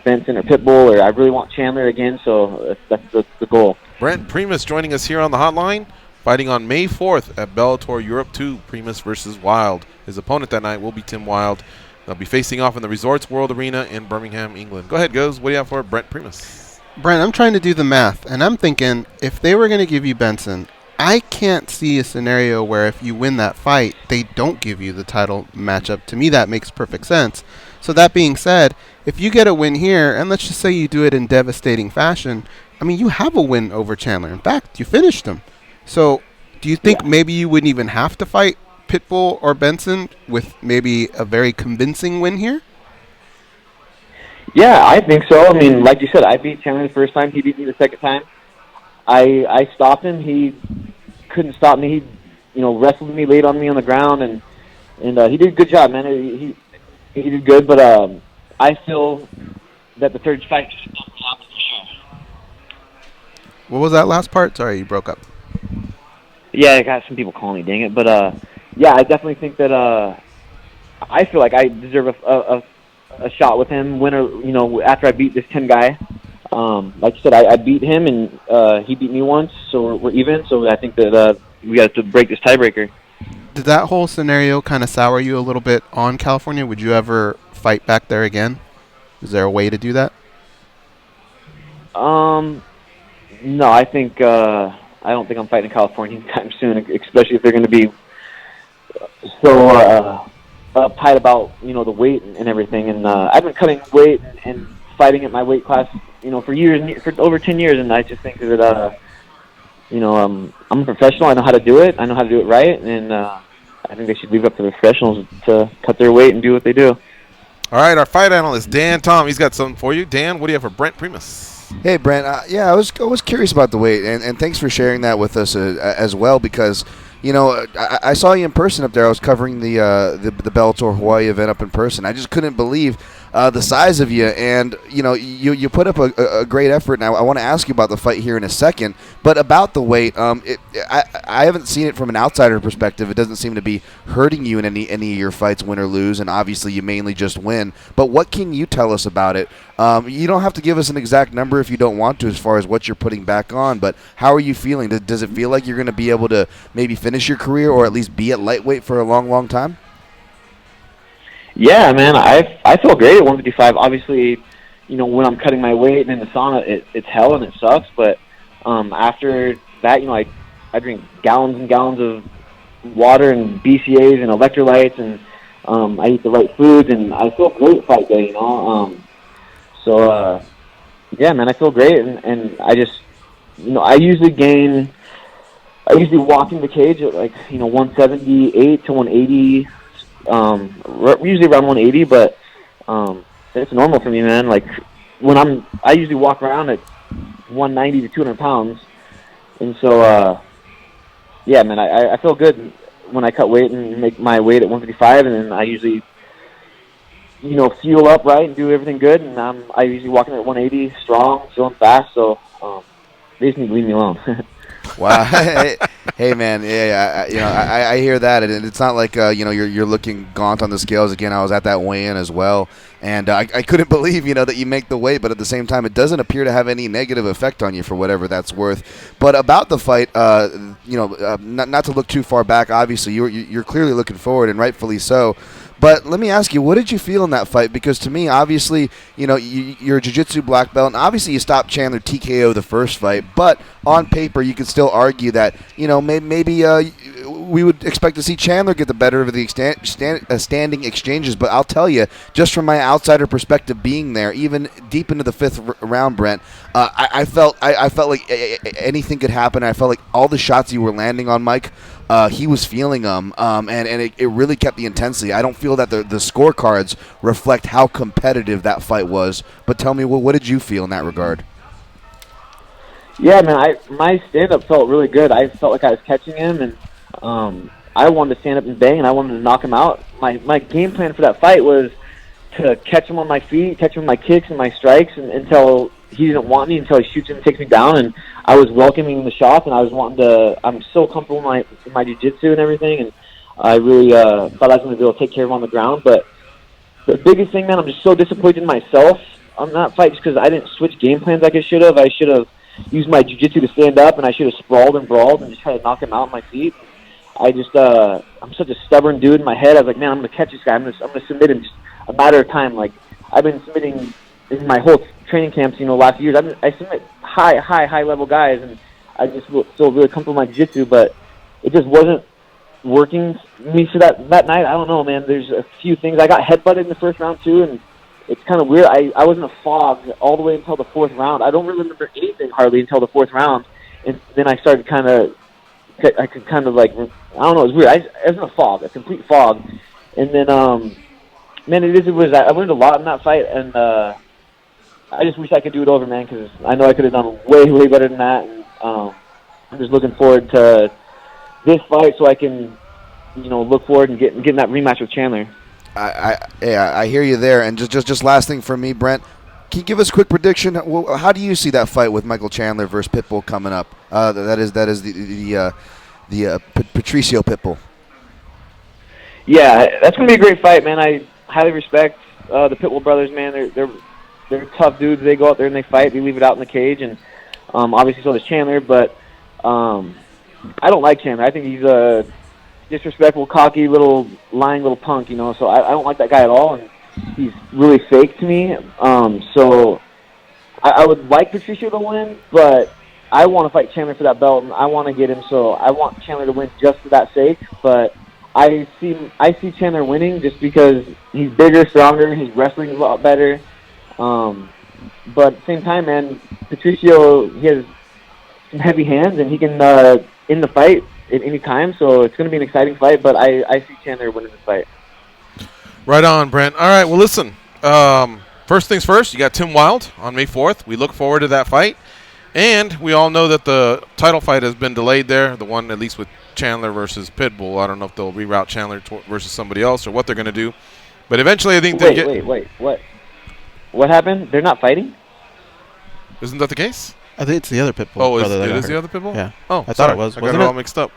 Benson or Pitbull, or I really want Chandler again, so that's the goal. Brent Primus joining us here on the hotline, fighting on May 4th at Bellator Europe 2, Primus versus Wild. His opponent that night will be Tim Wild. They'll be facing off in the Resorts World Arena in Birmingham, England. Go ahead, Goes. What do you have for Brent Primus? Brent, I'm trying to do the math, and I'm thinking if they were going to give you Benson, I can't see a scenario where if you win that fight, they don't give you the title matchup. To me, that makes perfect sense. So that being said, if you get a win here, and let's just say you do it in devastating fashion, I mean, you have a win over Chandler. In fact, you finished him. So do you think maybe you wouldn't even have to fight Pitbull or Benson with maybe a very convincing win here? Yeah, I think so. I mean, like you said, I beat Chandler the first time. He beat me the second time. I stopped him. He couldn't stop me. He, wrestled me, laid on me on the ground, and he did a good job, man. He did good, but I feel that the third fight just happened for sure. What was that last part? Sorry, you broke up. Yeah, I got some people calling me, dang it. But yeah, I definitely think that I feel like I deserve a shot with him, winner. After I beat this 10 guy. Like you said, I beat him, and he beat me once, so we're even. So I think that we got to break this tiebreaker. Did that whole scenario kind of sour you a little bit on California? Would you ever fight back there again? Is there a way to do that? No, I think I don't think I'm fighting California anytime soon, especially if they're going to be so uptight about the weight and everything. And I've been cutting weight and fighting at my weight class, for years, for over 10 years, and I just think that I'm a professional. I know how to do it. I know how to do it right, and I think they should leave up to the professionals to cut their weight and do what they do. All right, our fight analyst, Dan Tom, he's got something for you. Dan, what do you have for Brent Primus? Hey, Brent. I was curious about the weight, and thanks for sharing that with us as well, because I saw you in person up there. I was covering the Bellator Hawaii event up in person. I just couldn't believe. the size of you, and you put up a great effort. And I want to ask you about the fight here in a second, but about the weight, I haven't seen it from an outsider perspective. It doesn't seem to be hurting you in any of your fights, win or lose, and obviously you mainly just win. But what can you tell us about it? You don't have to give us an exact number if you don't want to, as far as what you're putting back on. But how are you feeling? Does it feel like you're going to be able to maybe finish your career, or at least be at lightweight for a long, long time? Yeah, man, I feel great at 155. Obviously, when I'm cutting my weight and in the sauna, it's hell and it sucks. But after that, I drink gallons and gallons of water and BCAAs and electrolytes, and I eat the right foods, and I feel great fight day. So yeah, man, I feel great, and I just, I usually walk in the cage at 178 to 180. Usually around 180, but it's normal for me, man. Like I usually walk around at 190 to 200 pounds, and so yeah, man, I feel good when I cut weight and make my weight at 155, and then I usually fuel up right and do everything good, and I usually walk in at 180 strong, feeling fast. So they just need to leave me alone. Wow. Hey, man. Yeah, I hear that, and it's not like you're looking gaunt on the scales again. I was at that weigh-in as well, and I couldn't believe that you make the weight, but at the same time, it doesn't appear to have any negative effect on you for whatever that's worth. But about the fight, not to look too far back. Obviously, you're clearly looking forward, and rightfully so. But let me ask you, what did you feel in that fight? Because to me, obviously, you're a jiu-jitsu black belt, and obviously you stopped Chandler TKO the first fight. But on paper, you could still argue that, maybe we would expect to see Chandler get the better of the standing exchanges. But I'll tell you, just from my outsider perspective being there, even deep into the fifth round, Brent, I felt like anything could happen. I felt like all the shots you were landing on Mike, he was feeling them, and it really kept the intensity. I don't feel that the scorecards reflect how competitive that fight was. But tell me, what did you feel in that regard? Yeah, man, my stand-up felt really good. I felt like I was catching him, and I wanted to stand up and bang, and I wanted to knock him out. My game plan for that fight was to catch him on my feet, catch him with my kicks and my strikes, and until he didn't want me, until he shoots and takes me down. And I was welcoming the shots, and I was wanting to. I'm so comfortable in my jiu-jitsu and everything, and I really thought I was going to be able to take care of him on the ground. But the biggest thing, man, I'm just so disappointed in myself on that fight, just because I didn't switch game plans like I should have. I should have used my jiu-jitsu to stand up, and I should have sprawled and brawled and just tried to knock him out on my feet. I'm such a stubborn dude in my head. I was like, man, I'm going to catch this guy. I'm going to submit him just a matter of time. Like, I've been submitting in my whole training camps, last few years. I submit high level guys, and I just feel really comfortable in my jiu-jitsu, but it just wasn't working me for that night. I don't know, man. There's a few things. I got headbutted in the first round too, and it's kind of weird. I was in a fog all the way until the fourth round. I don't really remember anything hardly until the fourth round, and then I started I could kind of like, I don't know, it was weird. I was in a fog, a complete fog, and then man, I learned a lot in that fight, and I just wish I could do it over, man, because I know I could have done way better than that, and I'm just looking forward to this fight so I can, look forward and getting that rematch with Chandler. I hear you there, and just last thing from me, Brent. Can you give us a quick prediction? How do you see that fight with Michael Chandler versus Pitbull coming up? That is the Patricio Pitbull. Yeah, that's gonna be a great fight, man. I highly respect the Pitbull brothers, man. They're tough dudes. They go out there and they fight. They leave it out in the cage, and obviously so does Chandler. But I don't like Chandler. I think he's a disrespectful, cocky, lying little punk. So I don't like that guy at all, and he's really fake to me. So I would like Patricio to win, but I want to fight Chandler for that belt, and I want to get him. So I want Chandler to win just for that sake. But I see Chandler winning just because he's bigger, stronger. His wrestling is a lot better. But at the same time, man, Patricio, he has some heavy hands, and he can end the fight at any time. So it's going to be an exciting fight. But I see Chandler winning this fight. Right on, Brent. All right, well, listen. First things first, you got Tim Wilde on May 4th. We look forward to that fight. And we all know that the title fight has been delayed there, the one at least with Chandler versus Pitbull. I don't know if they'll reroute Chandler versus somebody else or what they're going to do. But eventually I think Wait, what? What happened? They're not fighting? Isn't that the case? I think it's the other Pitbull. Oh, brother that it got is hurt. the other Pitbull? Yeah. Oh, I thought it was. I got Wasn't it all it? mixed up.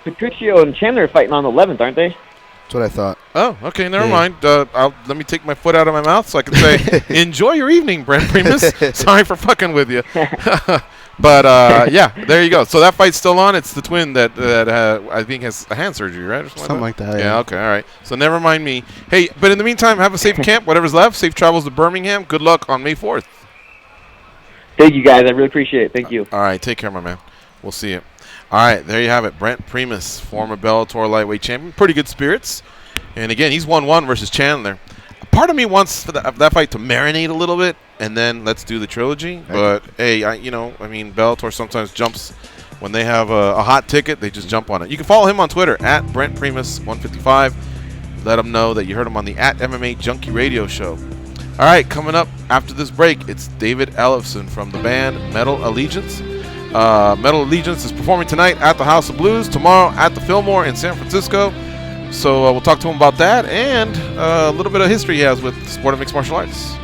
Patricio and Chandler are fighting on the 11th, aren't they? That's what I thought. Oh, okay, never mind. Let me take my foot out of my mouth so I can say, enjoy your evening, Brent Primus. Sorry for fucking with you. But, yeah, there you go. So that fight's still on. It's the twin that I think has a hand surgery, right? Or something like that, yeah. Okay, all right. So never mind me. Hey, but in the meantime, have a safe camp, whatever's left. Safe travels to Birmingham. Good luck on May 4th. Thank you, guys. I really appreciate it. Thank you. All right, take care, my man. We'll see you. All right, there you have it. Brent Primus, former Bellator lightweight champion. Pretty good spirits. And, again, he's 1-1 versus Chandler. Part of me wants for that fight to marinate a little bit, and then let's do the trilogy. But, hey, Bellator sometimes jumps. When they have a hot ticket, they just jump on it. You can follow him on Twitter, at Brent Primus 155. Let him know that you heard him on the at MMA Junkie radio show. All right, coming up after this break, it's David Ellefson from the band Metal Allegiance. Metal Allegiance is performing tonight at the House of Blues, tomorrow at the Fillmore in San Francisco. So we'll talk to him about that and a little bit of history he has with the sport of mixed martial arts.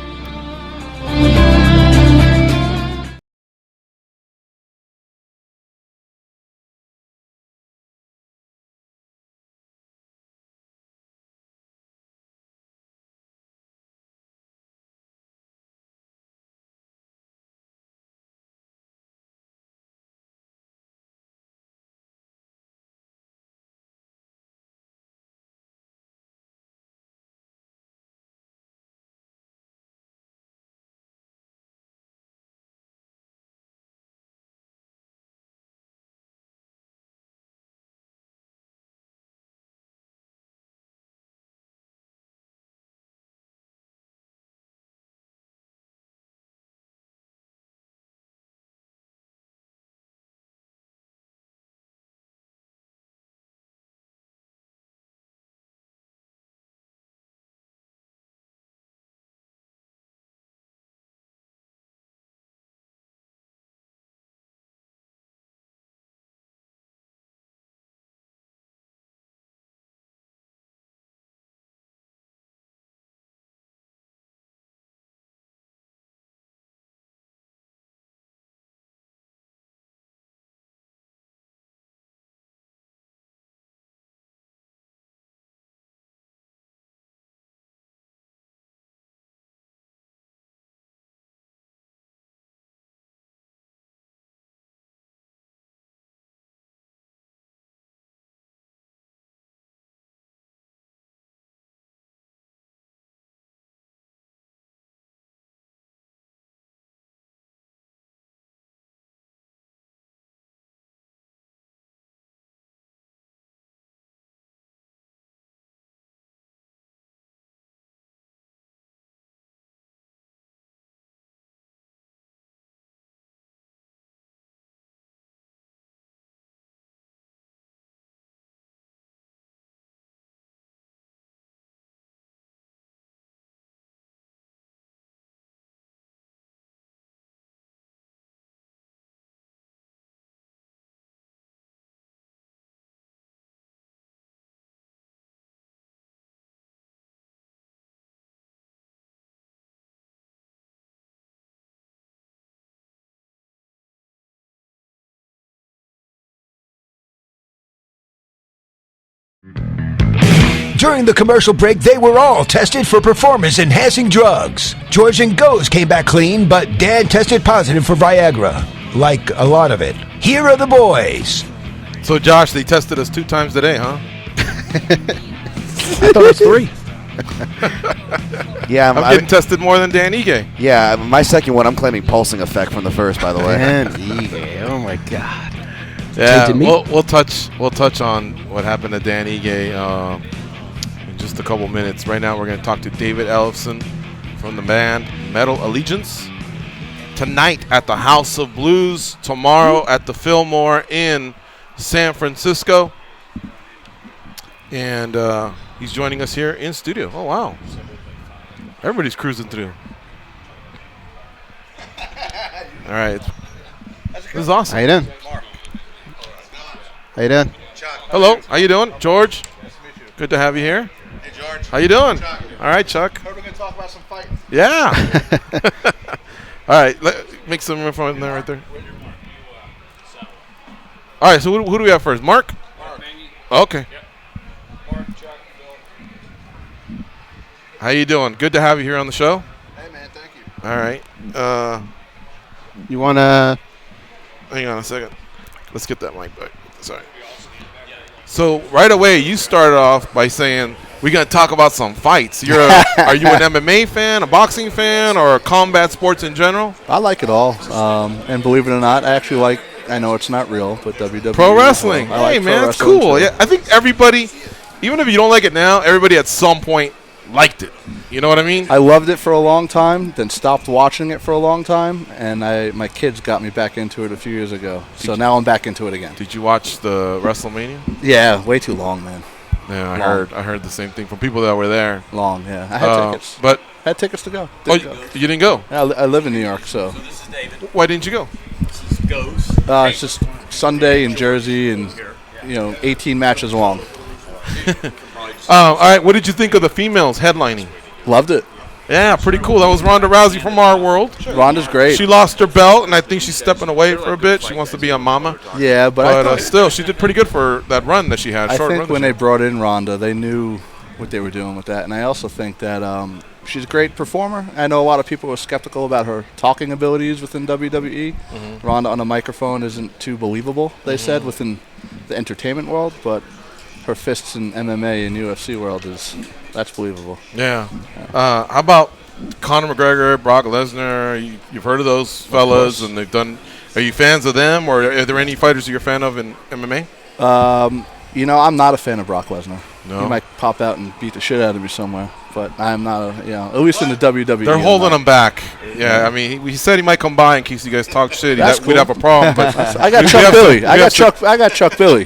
During the commercial break, they were all tested for performance-enhancing drugs. George and Goes came back clean, but Dan tested positive for Viagra. Like a lot of it. Here are the boys. So, Josh, they tested us 2 times today, huh? I thought it was 3. Yeah, I'm getting tested more than Dan Ige. Yeah, my second one, I'm claiming pulsing effect from the first, by the way. Dan Ige, oh my God. Yeah, we'll touch on what happened to Dan Ige in just a couple minutes. Right now, we're going to talk to David Ellefson from the band Metal Allegiance. Tonight at the House of Blues, tomorrow at the Fillmore in San Francisco. And he's joining us here in studio. Oh, wow. Everybody's cruising through. All right. This is awesome. How you doing? How you doing? Hello. How you doing? George. Good to have you here. Hey, Josh. George. How you doing? Chuck. All right, Chuck. Heard we're going to talk about some fighting. Yeah. All right, make some info in there right there. All right, so who do we have first? Mark? Okay. Mark, Chuck, Bill. How you doing? Good to have you here on the show. Hey, man, thank you. All right. You want to... Hang on a second. Let's get that mic back. Sorry. So right away, you started off by saying we're gonna talk about some fights. Are you an MMA fan, a boxing fan, or combat sports in general? I like it all, and believe it or not, I actually like. I know it's not real, but WWE. Pro wrestling. I like Hey pro man, it's wrestling cool. too. Yeah, I think everybody, even if you don't like it now, everybody at some point liked it. You know what I mean? I loved it for a long time, then stopped watching it for a long time, and my kids got me back into it a few years ago. So now I'm back into it again. Did you watch the WrestleMania? Yeah, way too long, man. Yeah, Long. I heard the same thing from people that were there. Long, yeah. I had tickets. But I had tickets to go. You didn't go? Yeah, I live in New York, so. This is David. Why didn't you go? This is Goes. It's just Sunday in Jersey, and 18 matches long. All right, what did you think of the females headlining? Loved it. Yeah, pretty cool. That was Ronda Rousey from our world. Ronda's great. She lost her belt, and I think she's stepping away for a bit. She wants to be a mama. Yeah, but still, she did pretty good for that run that she had. I Short think run when they brought in Ronda, they knew what they were doing with that, and I also think that she's a great performer. I know a lot of people were skeptical about her talking abilities within WWE. Mhm. Ronda on a microphone isn't too believable, they said, within the entertainment world, but her fists in MMA and UFC world that's believable. Yeah. How about Conor McGregor, Brock Lesnar? You've heard of those fellas, and they've done. Are you fans of them, or are there any fighters you're a fan of in MMA? I'm not a fan of Brock Lesnar. No? He might pop out and beat the shit out of me somewhere, but I'm not at least in the WWE. They're holding him back. Yeah, I mean, he said he might come by in case you guys talk shit. That's We'd have a problem. But I got Chuck Billy. I got Chuck Billy.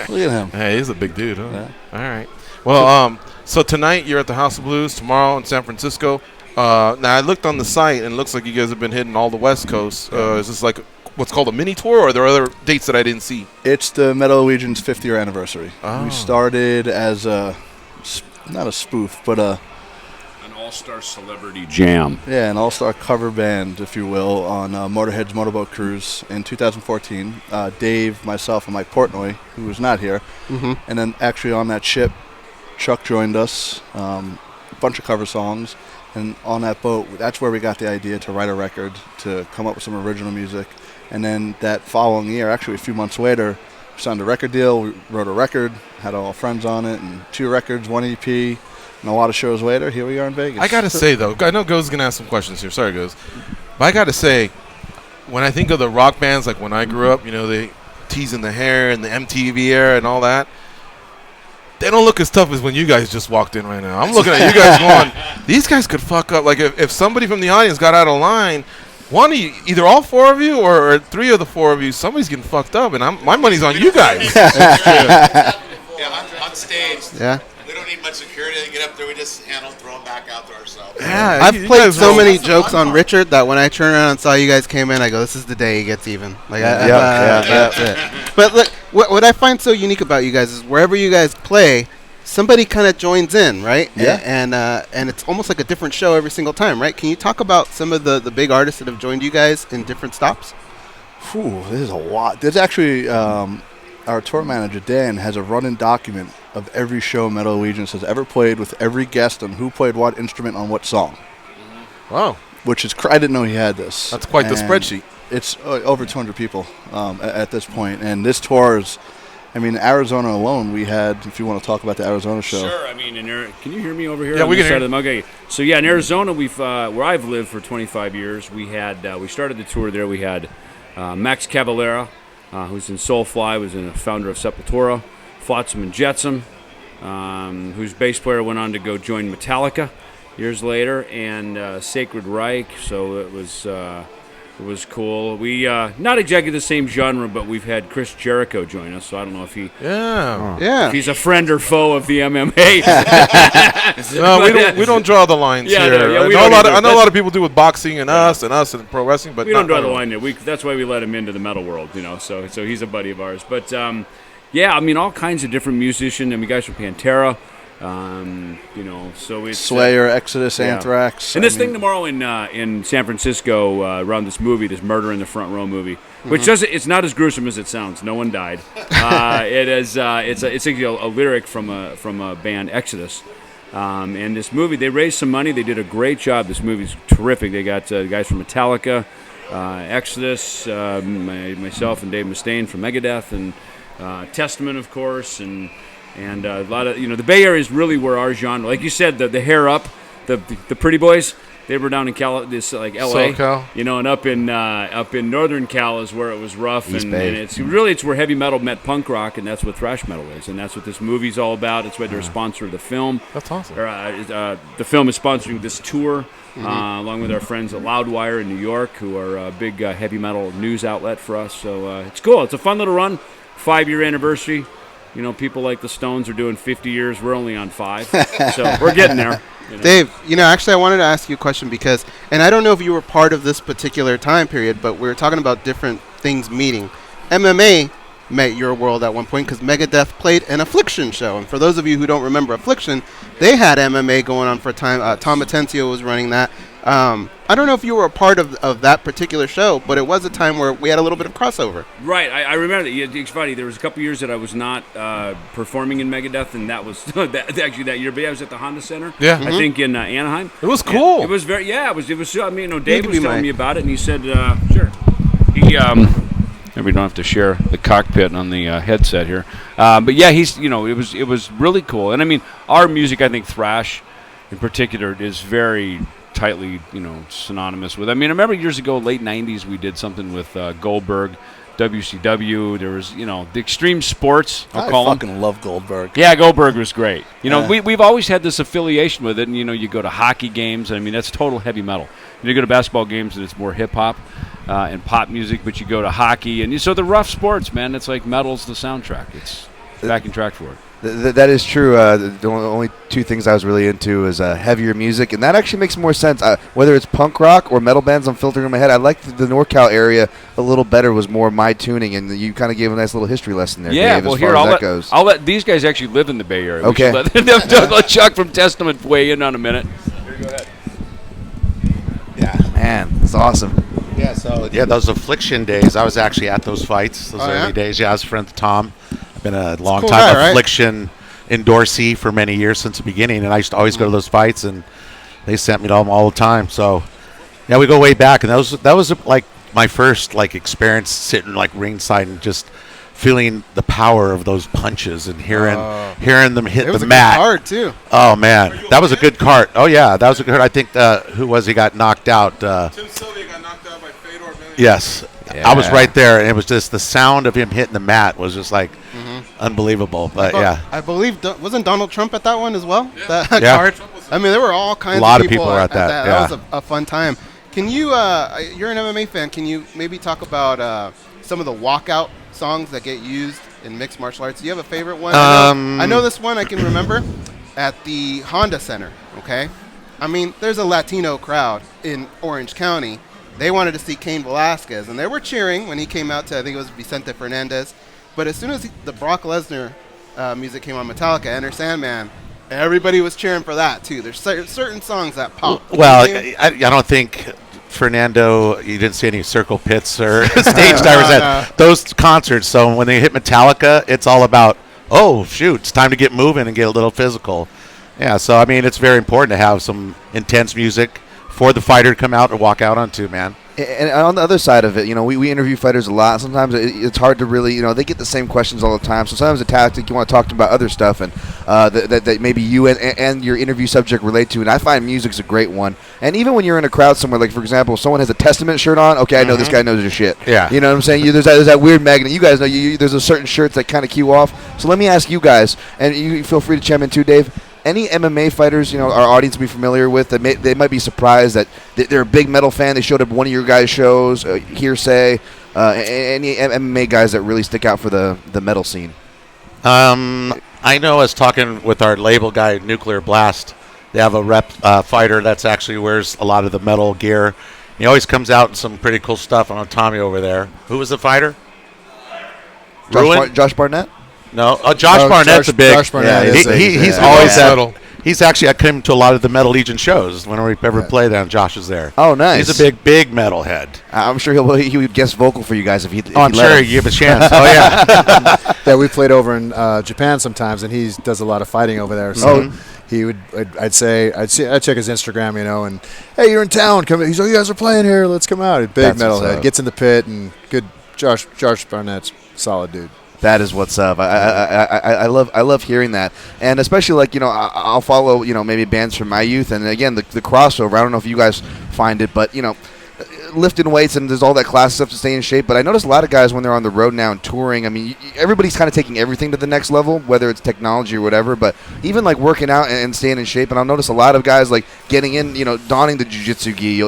Look at him. Hey, he's a big dude, huh? Yeah. All right. Well, so tonight you're at the House of Blues. Tomorrow in San Francisco. Now I looked on the site and it looks like you guys have been hitting all the West Coast. Is this like what's called a mini tour, or are there other dates that I didn't see? It's the Metal Legion's 5th year anniversary. Oh. We started as not a spoof, but an all-star celebrity jam. Yeah, an all-star cover band, if you will, on Motorhead's Motorboat Cruise in 2014. Dave, myself, and Mike Portnoy, who was not here. Mhm. And then actually on that ship, Chuck joined us, a bunch of cover songs. And on that boat, that's where we got the idea to write a record, to come up with some original music. And then that following year, actually a few months later, we signed a record deal. We wrote a record, had all our friends on it, and 2 records, 1 EP. And a lot of shows later, here we are in Vegas. I got to say, though, I know Go's going to ask some questions here. Sorry, Go's. But I got to say, when I think of the rock bands, like when I grew up, they teasing the hair and the MTV era and all that, they don't look as tough as when you guys just walked in right now. I'm looking at you guys going, these guys could fuck up. Like if somebody from the audience got out of line, one of you, either all 4 of you or 3 of the 4 of you, somebody's getting fucked up, and my money's on you guys. Yeah, on stage. Yeah. We don't need much security to get up there. We just throw them back out to ourselves. Yeah, I've played so many jokes on Richard that when I turned around and saw you guys came in, I go, "This is the day he gets even." Like, that's it. But look, what I find so unique about you guys is wherever you guys play, somebody kind of joins in, right? Yeah. And it's almost like a different show every single time, right? Can you talk about some of the big artists that have joined you guys in different stops? Whew, there's a lot. There's actually our tour manager, Dan, has a running document of every show Metal Allegiance has ever played with every guest and who played what instrument on what song. Wow. Which is, I didn't know he had this. That's quite the spreadsheet. It's over 200 people at this point. And this tour is, Arizona alone, we had, if you want to talk about the Arizona show. Sure. Can you hear me over here? Yeah, on we this can side hear of the mug? Okay. So yeah, in Arizona, we've where I've lived for 25 years, we started the tour there. We had Max Cavalera, who's in Soulfly, was a founder of Sepultura, Flotsam and Jetsam, whose bass player went on to go join Metallica years later, and Sacred Reich. So it was cool. We not exactly the same genre, but we've had Chris Jericho join us. So I don't know if if he's a friend or foe of the MMA. No, we don't draw the lines here. I know a lot of people do with boxing and us and pro wrestling, but we don't draw the line there. That's why we let him into the metal world, So he's a buddy of ours. But all kinds of different musicians. Guys from Pantera, So it's Slayer, Exodus, Anthrax. And this thing tomorrow in San Francisco around this movie, this Murder in the Front Row movie, which it's not as gruesome as it sounds. No one died. It is it's a lyric from a band, Exodus. And this movie, they raised some money. They did a great job. This movie's terrific. They got guys from Metallica, Exodus, myself and Dave Mustaine from Megadeth, and Testament, of course, and a lot of the Bay Area is really where our genre, like you said, the hair up, the Pretty Boys. They were down in LA, SoCal. And up in Northern Cal is where it was rough, East and Bay. it's where heavy metal met punk rock, and that's what thrash metal is, and that's what this movie's all about. It's why they're a sponsor of the film. That's awesome. The film is sponsoring this tour, along with our friends at Loudwire in New York, who are a big heavy metal news outlet for us. So it's cool. It's a fun little run. 5-year anniversary. People like the Stones are doing 50 years. We're only on 5, so we're getting there. Dave, actually I wanted to ask you a question because, and I don't know if you were part of this particular time period, but we were talking about different things meeting. MMA met your world at one point because Megadeth played an Affliction show. And for those of you who don't remember Affliction, they had MMA going on for a time. Tom Atencio was running that. I don't know if you were a part of that particular show, but it was a time where we had a little bit of crossover. Right, I remember that. It's funny. There was a couple years that I was not performing in Megadeth, and that was actually that year. But I was at the Honda Center. Yeah, I think in Anaheim. It was cool. And it was very. Yeah, it was. I mean, Dave was telling me about it, and he said, "Sure." He and we don't have to share the cockpit on the headset here, but yeah, it was really cool. And I mean, our music, I think thrash, in particular, is very tightly, synonymous with. I mean, I remember years ago, late '90s, we did something with Goldberg, WCW. There was, the extreme sports. I fucking love Goldberg. Yeah, Goldberg was great. We've always had this affiliation with it, and you go to hockey games. I mean, that's total heavy metal. You go to basketball games, and it's more hip hop and pop music. But you go to hockey, and so the rough sports, man. It's like metal's the soundtrack. It's backing track for it. That is true. The only two things I was really into is heavier music, and that actually makes more sense. Whether it's punk rock or metal bands, I'm filtering in my head. I like the NorCal area a little better. Was more my tuning, and you kind of gave a nice little history lesson there. Yeah, Dave, well, as far here as that goes. I'll let these guys actually live in the Bay Area. Okay, let Chuck from Testament weigh in on a minute. Here, go ahead. Yeah, man, it's awesome. Yeah, those Affliction days. I was actually at those fights, those early days. Yeah, I was friends with Tom. Been a long time Affliction endorsee for many years since the beginning, and I used to always go to those fights, and they sent me to them all the time. So yeah, we go way back, and that was like my first experience sitting ringside and just feeling the power of those punches and hearing them hit the mat. Good card too. Oh man, that was a good card. Oh yeah, that was a good card. I think who was he got knocked out? Tim Sylvia got knocked out by Fedor Emelianenko. Yes. Yeah. I was right there, and it was just the sound of him hitting the mat was just unbelievable. But I believe wasn't Donald Trump at that one as well? Yeah. That card. I mean, there were all kinds a lot of people were at that. Yeah. That was a fun time. Can you? You're an MMA fan. Can you maybe talk about some of the walkout songs that get used in mixed martial arts? Do you have a favorite one? I know this one I can remember at the Honda Center. Okay, I mean, there's a Latino crowd in Orange County. They wanted to see Cain Velasquez, and they were cheering when he came out to, I think it was Vicente Fernandez. But as soon as the Brock Lesnar music came on, Metallica, Enter Sandman, everybody was cheering for that, too. There's certain songs that pop. Well, I don't think Fernando, you didn't see any circle pits or stage divers at those concerts. So when they hit Metallica, it's all about, oh, shoot, it's time to get moving and get a little physical. Yeah, so, I mean, it's very important to have some intense music for the fighter to come out or walk out onto, man. And on the other side of it, we interview fighters a lot. Sometimes it's hard to really, they get the same questions all the time. So sometimes the tactic, you want to talk about other stuff and that maybe you and your interview subject relate to. And I find music's a great one. And even when you're in a crowd somewhere, like, for example, if someone has a Testament shirt on, okay, I know this guy knows his shit. Yeah. You know what I'm saying? There's that weird magnet. You guys know there's a certain shirts that kind of cue off. So let me ask you guys, and you feel free to chime in too, Dave. Any MMA fighters, our audience will be familiar with, that they might be surprised that they're a big metal fan. They showed up at one of your guys' shows, Hearsay, any MMA guys that really stick out for the metal scene? I know I was talking with our label guy, Nuclear Blast. They have a rep fighter that's actually wears a lot of the metal gear. He always comes out in some pretty cool stuff. I know Tommy over there. Who was the fighter? Josh Barnett? No, Josh Barnett's a big. Josh Barnett he's always at. He's actually, I came to a lot of the Metal Legion shows. Whenever we ever play them, Josh is there. Oh, nice. He's a big metal head. I'm sure he would guest vocal for you guys if he. I'm sure he'd give a chance. Oh yeah. Yeah, we played over in Japan sometimes, and he does a lot of fighting over there. So he would. I'd check his Instagram, and hey, you're in town. Come. He's like, you guys are playing here. Let's come out. Big metalhead. Gets in the pit and good. Josh Barnett's solid dude. That is what's up. I love hearing that, and especially I'll follow maybe bands from my youth, and again the crossover. I don't know if you guys find it, but lifting weights and there's all that class stuff to stay in shape. But I notice a lot of guys when they're on the road now and touring. I mean, everybody's kind of taking everything to the next level, whether it's technology or whatever. But even working out and staying in shape, and I'll notice a lot of guys getting in, donning the jiu-jitsu gi.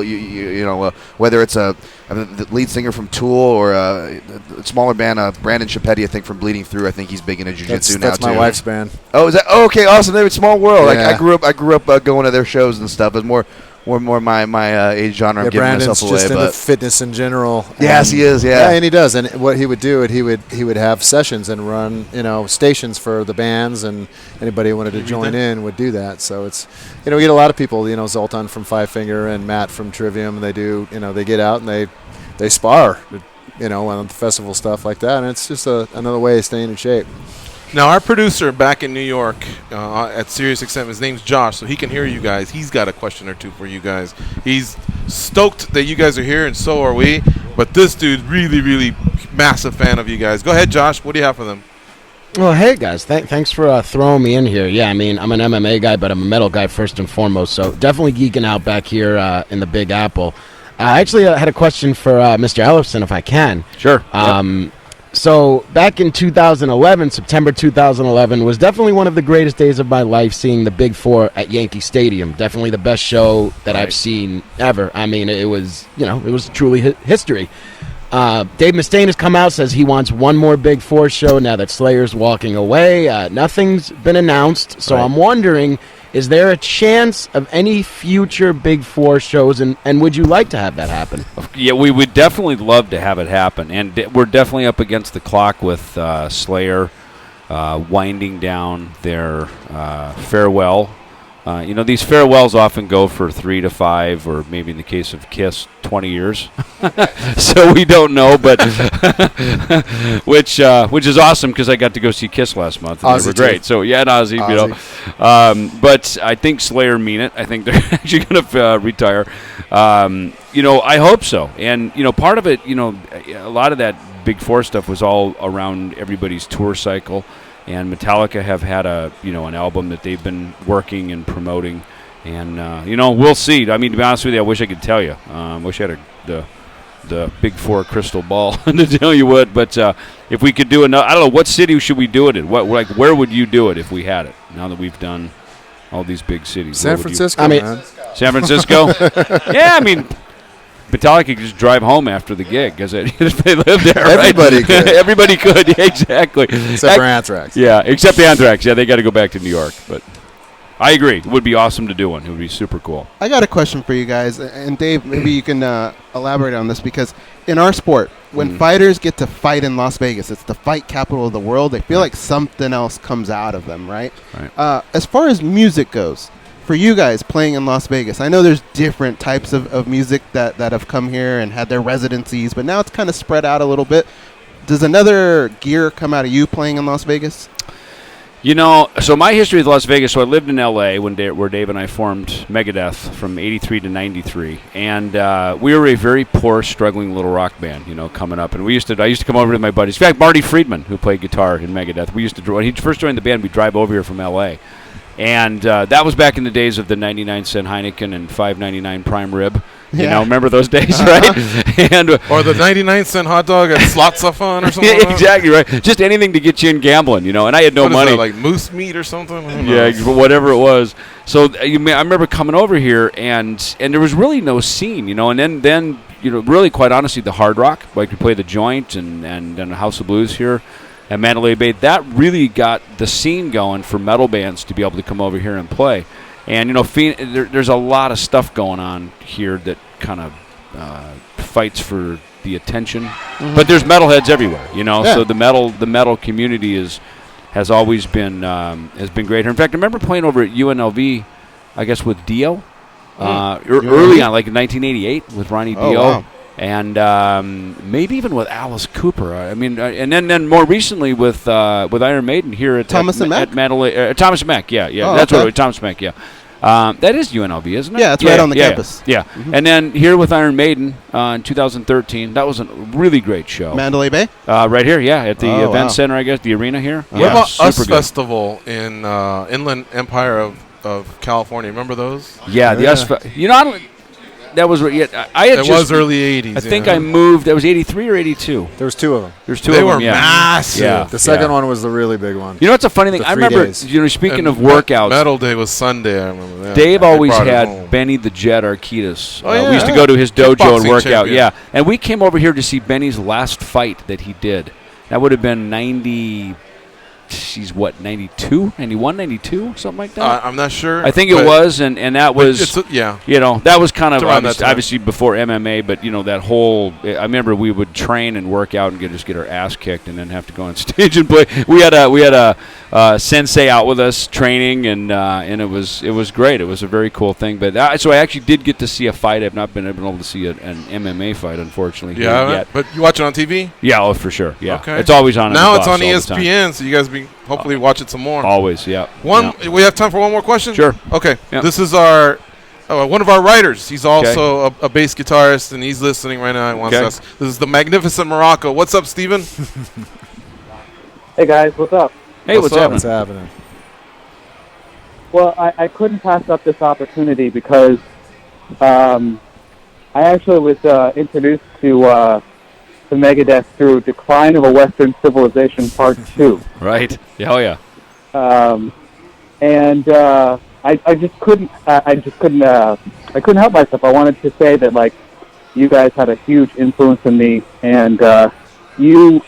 Whether it's the lead singer from Tool or a smaller band, Brandon Chapetti, I think from Bleeding Through. I think he's big into jiu-jitsu now too. That's my wife's band. Oh, is that okay? Awesome. They're a small world. Yeah. I grew up going to their shows and stuff. It's more my age genre. I'm giving Brandon's myself away, just into but fitness in general. Yes, he is. Yeah, and he does. And what he would do, he would have sessions and run, stations for the bands, and anybody who wanted to join in would do that. So it's, we get a lot of people. Zoltan from Five Finger and Matt from Trivium. They do. They get out and they spar. On the festival stuff like that, and it's just another way of staying in shape. Now, our producer back in New York at SiriusXM, his name's Josh, so he can hear you guys. He's got a question or two for you guys. He's stoked that you guys are here, and so are we. But this dude's really, really massive fan of you guys. Go ahead, Josh. What do you have for them? Well, hey, guys. Thanks for throwing me in here. Yeah, I mean, I'm an MMA guy, but I'm a metal guy first and foremost, so definitely geeking out back here in the Big Apple. I actually had a question for Mr. Ellefson, if I can. Sure. So back in 2011, September 2011, was definitely one of the greatest days of my life, seeing the Big Four at Yankee Stadium. Definitely the best show that I've seen ever. I mean, it was truly history. Dave Mustaine has come out, says he wants one more Big Four show now that Slayer's walking away. Nothing's been announced, so I'm wondering, is there a chance of any future Big Four shows, and would you like to have that happen? Yeah, we would definitely love to have it happen, and we're definitely up against the clock with Slayer winding down their farewell. These farewells often go for 3 to 5, or maybe in the case of Kiss, 20 years. So we don't know, but which is awesome because I got to go see Kiss last month, and Ozzy they were great. Too. So yeah, and Ozzy. But I think Slayer mean it. I think they're actually going to retire. I hope so. And part of it, a lot of that Big Four stuff was all around everybody's tour cycle. And Metallica have had an album that they've been working and promoting, and we'll see. I mean, to be honest with you, I wish I could tell you. I wish I had the Big Four crystal ball to tell you what. But if we could do another, I don't know, what city should we do it in? Where would you do it if we had it? Now that we've done all these big cities, San Francisco. Man. San Francisco. Yeah, I mean. Metallica could just drive home after the gig because they live there. Everybody right? could. Everybody could. Yeah, exactly. Except for Anthrax. Yeah, except the Anthrax. Yeah, they got to go back to New York. But I agree. It would be awesome to do one. It would be super cool. I got a question for you guys. And Dave, maybe you can elaborate on this, because in our sport, when fighters get to fight in Las Vegas, it's the fight capital of the world. They feel like something else comes out of them, right? As far as music goes, for you guys playing in Las Vegas, I know there's different types of music that have come here and had their residencies, but now it's kind of spread out a little bit. Does another gear come out of you playing in Las Vegas? So my history with Las Vegas, so I lived in L.A. where Dave and I formed Megadeth from 83 to 93. And we were a very poor, struggling little rock band, coming up. And I used to come over with my buddies. In fact, Marty Friedman, who played guitar in Megadeth, when he first joined the band, we'd drive over here from L.A., and that was back in the days of the 99-cent Heineken and $5.99 prime rib. Remember those days, right? Or the 99-cent hot dog at Slots of Fun or something. Yeah, exactly, right. Just anything to get you in gambling, And I had no money. That, like moose meat or something? Yeah, whatever it was. So I remember coming over here, and there was really no scene, And then really, quite honestly, the hard rock, like we play the Joint and House of Blues here at Mandalay Bay, that really got the scene going for metal bands to be able to come over here and play. And, there's a lot of stuff going on here that kind of fights for the attention. But there's metalheads everywhere, Yeah. So the metal community is has always been great. In fact, I remember playing over at UNLV, I guess with Dio, early on, like in 1988 with Ronnie Dio. Wow. And maybe even with Alice Cooper. I mean, and then more recently with Iron Maiden here at Thomas and Mack? at Mandalay. Thomas and Mack, yeah, Oh, that's okay. what it was, Thomas and Mack, yeah. That is UNLV, isn't it? Yeah, it's right on the campus. Yeah, and then here with Iron Maiden in 2013, that was a really great show. Mandalay Bay? Right here, yeah, at the Oh, event wow. center, I guess, the arena here. What Yeah, about super Us good. Festival in Inland Empire of California? Remember those? Yeah, the Us. You know, I don't. That was I had. It just, was early '80s. I think I moved. That was '83 or '82. There was two of them. There's two They of them. were Yeah. massive. Yeah. The second Yeah. one was the really big one. You know what's a funny thing? The I 3 remember. days. You know, speaking And of workouts, Metal Day was Sunday. I remember that. Dave They always brought it had home. Benny the Jet Arquetus. Oh, We used to yeah. go to his dojo and Kickboxing work out. champion. Yeah, and we came over here to see Benny's last fight that he did. That would have been 90. She's what, 92, 91, 92, something like that. I'm not sure. I think it but- was, and that but was, it's yeah. you know, that was kind of It's around that time. obviously before MMA, but you know that whole. I remember we would train and work out and just get our ass kicked, and then have to go on stage and play. We had a sensei out with us training, and it was great. It was a very cool thing. But so I actually did get to see a fight. I've not been able to see an MMA fight, unfortunately. Yeah, yet. but you watch it on TV? Yeah, oh for sure. Yeah, Okay. it's always on. Now the it's Boss on all the time. ESPN, so you guys be hopefully watch it some more. Always, yeah. Yeah. We have time for one more question. Sure. Okay. Yeah. This is our one of our writers. He's also a bass guitarist, and he's listening right now. He wants us. This is the Magnificent Morocco. What's up, Steven? Hey guys, what's up? Hey, what's happening? What's happening? Well, I couldn't pass up this opportunity because I actually was introduced to Megadeth through Decline of a Western Civilization Part 2. Right. Yeah. Oh yeah. And I just couldn't help myself. I wanted to say that like you guys had a huge influence on me, and you,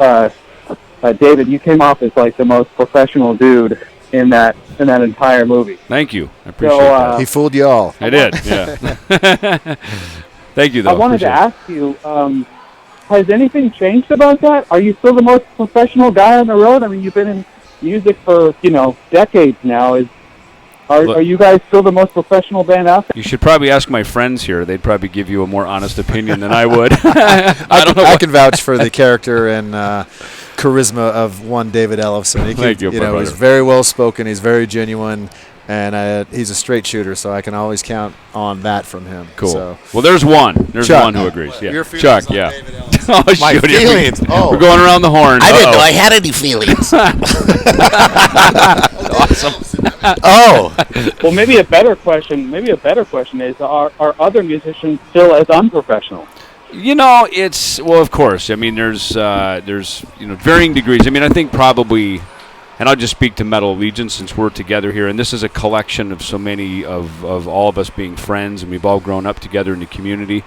David, you came off as like the most professional dude in that entire movie. Thank you. I appreciate So, that. He fooled you all. I did. Yeah. Thank you, though. I wanted to Appreciate it. ask you, has anything changed about that? Are you still the most professional guy on the road? I mean, you've been in music for, decades now. Are you guys still the most professional band out there? You should probably ask my friends here. They'd probably give you a more honest opinion than I would. I can vouch for the character and charisma of one David Ellefson. Thank you, my he's brother. very well spoken. He's very genuine, and he's a straight shooter. So I can always count on that from him. Cool. So. Well, there's one. There's Chuck. one who agrees. Yeah. Your feelings Chuck. on Yeah. David Oh, My shoot, here we- feelings. Oh. We're going around the horn. I didn't Uh-oh. know I had any feelings. Awesome. Oh. Well, maybe a better question is, are other musicians still as unprofessional? It's of course. I mean, there's varying degrees. I mean, I think probably, and I'll just speak to Metal Allegiance since we're together here, and this is a collection of so many of all of us being friends, and we've all grown up together in the community.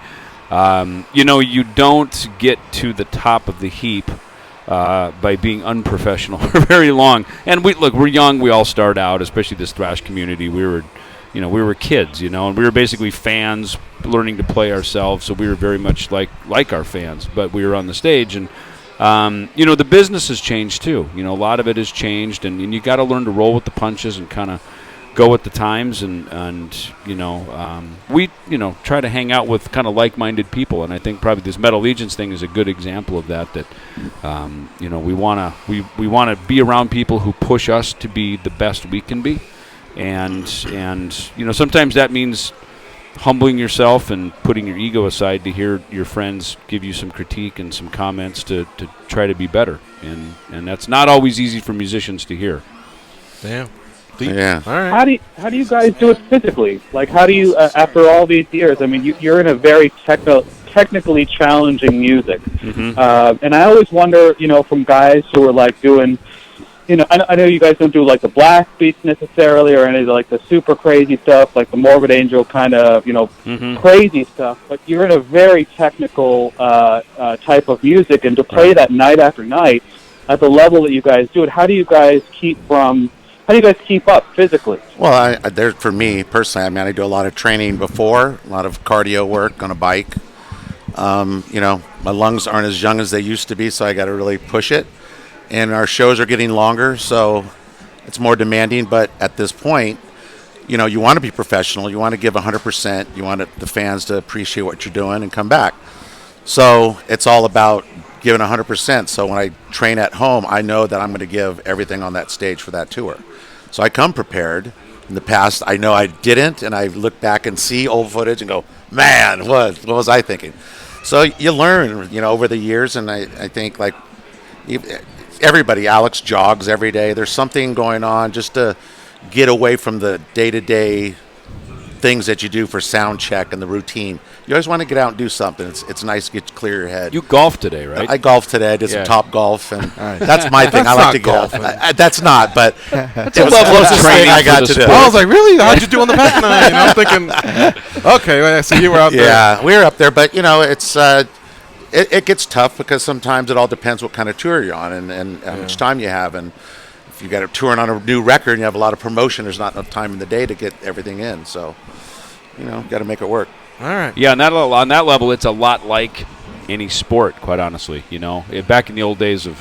You don't get to the top of the heap by being unprofessional for very long. And we're young. We all start out, especially this thrash community. We were kids, and we were basically fans learning to play ourselves. So we were very much like our fans, but we were on the stage. And, the business has changed too. A lot of it has changed, and you got to learn to roll with the punches and kind of go with the times. And we, try to hang out with kind of like-minded people. And I think probably this Metal Allegiance thing is a good example of that, we want to be around people who push us to be the best we can be. And sometimes that means humbling yourself and putting your ego aside to hear your friends give you some critique and some comments to try to be better. And that's not always easy for musicians to hear. Damn. Yeah. All right. How do you guys do it physically? Like, how do you, after all these years? I mean, you're in a very technically challenging music, and I always wonder, from guys who are like doing. I know you guys don't do like the blast beats necessarily or any of like the super crazy stuff, like the Morbid Angel kind of, crazy stuff, but you're in a very technical type of music, and to play that night after night at the level that you guys do it, how do you guys keep up physically? Well, for me personally, I do a lot of training before, a lot of cardio work on a bike. My lungs aren't as young as they used to be, so I got to really push it. and our shows are getting longer, so it's more demanding. But at this point, you know, you want to be professional. You want to give 100%. You want the fans to appreciate what you're doing and come back. So it's all about giving 100%. So when I train at home, I know that I'm going to give everything on that stage for that tour. So I come prepared. In the past, I know I didn't, and I look back and see old footage and go, man, what was I thinking? So you learn, you know, over the years, and I think, like, everybody, Alex jogs every day. There's something going on just to get away from the day-to-day things that you do for sound check and the routine. You always want to get out and do something. It's nice to get to clear your head. You golfed today, right? I golfed today. I did some top golf, and that's my thing. I like to get out. That's not, but it's a level of training I got to do. I was like, really? How'd you do on the back nine? You know, I'm thinking, okay, well, I see you were out there. Yeah, we were up there, but, you know, it's it gets tough because sometimes it all depends what kind of tour you're on and how much time you have. And if you got a touring on a new record and you have a lot of promotion, there's not enough time in the day to get everything in. So, you know, got to make it work. All right. Yeah, on that level, it's a lot like any sport, quite honestly. You know, back in the old days of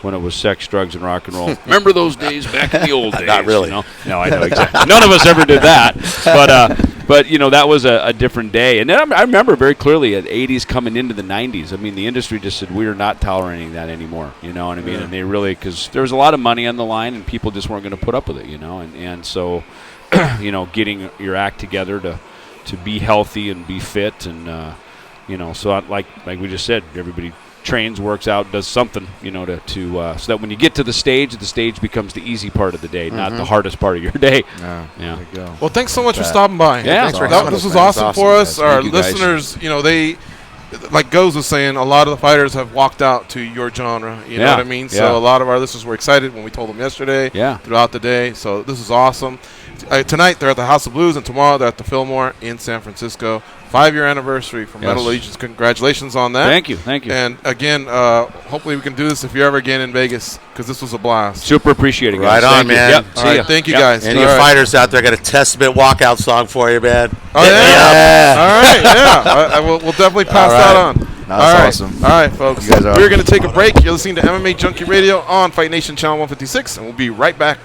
when it was sex, drugs, and rock and roll. Remember those days back in the old days? Not really. You know? No, I know exactly. None of us ever did that. But you know, that was a different day. And then I remember very clearly at 80s coming into the 90s. I mean, the industry just said, we're not tolerating that anymore. You know what I mean? And they really, because there was a lot of money on the line and people just weren't going to put up with it, you know? And so, you know, getting your act together to be healthy and be fit and, you know, so like we just said, everybody trains, works out, does something, you know, so that when you get to the stage becomes the easy part of the day, not the hardest part of your day. Yeah. There you go. Well, thanks so much for stopping by. Yeah, thanks for having us. This was awesome for us. Our listeners, you know, they, like Goes was saying, a lot of the fighters have walked out to your genre. You know what I mean? So a lot of our listeners were excited when we told them yesterday. Yeah. Throughout the day. So this is awesome. Tonight they're at the House of Blues, and tomorrow they're at the Fillmore in San Francisco. 5-year anniversary for Metal Allegiance. Congratulations on that. Thank you. And again, hopefully we can do this if you're ever again in Vegas, because this was a blast. Super appreciate it, guys. Right on, man. Yep. All right, thank you, guys. And you fighters out there, got a testament walkout song for you, man. Oh, yeah. All right, yeah. We'll definitely pass that on. That's awesome. All right, folks. We're going to take a break. You're listening to MMA Junkie Radio on Fight Nation Channel 156, and we'll be right back.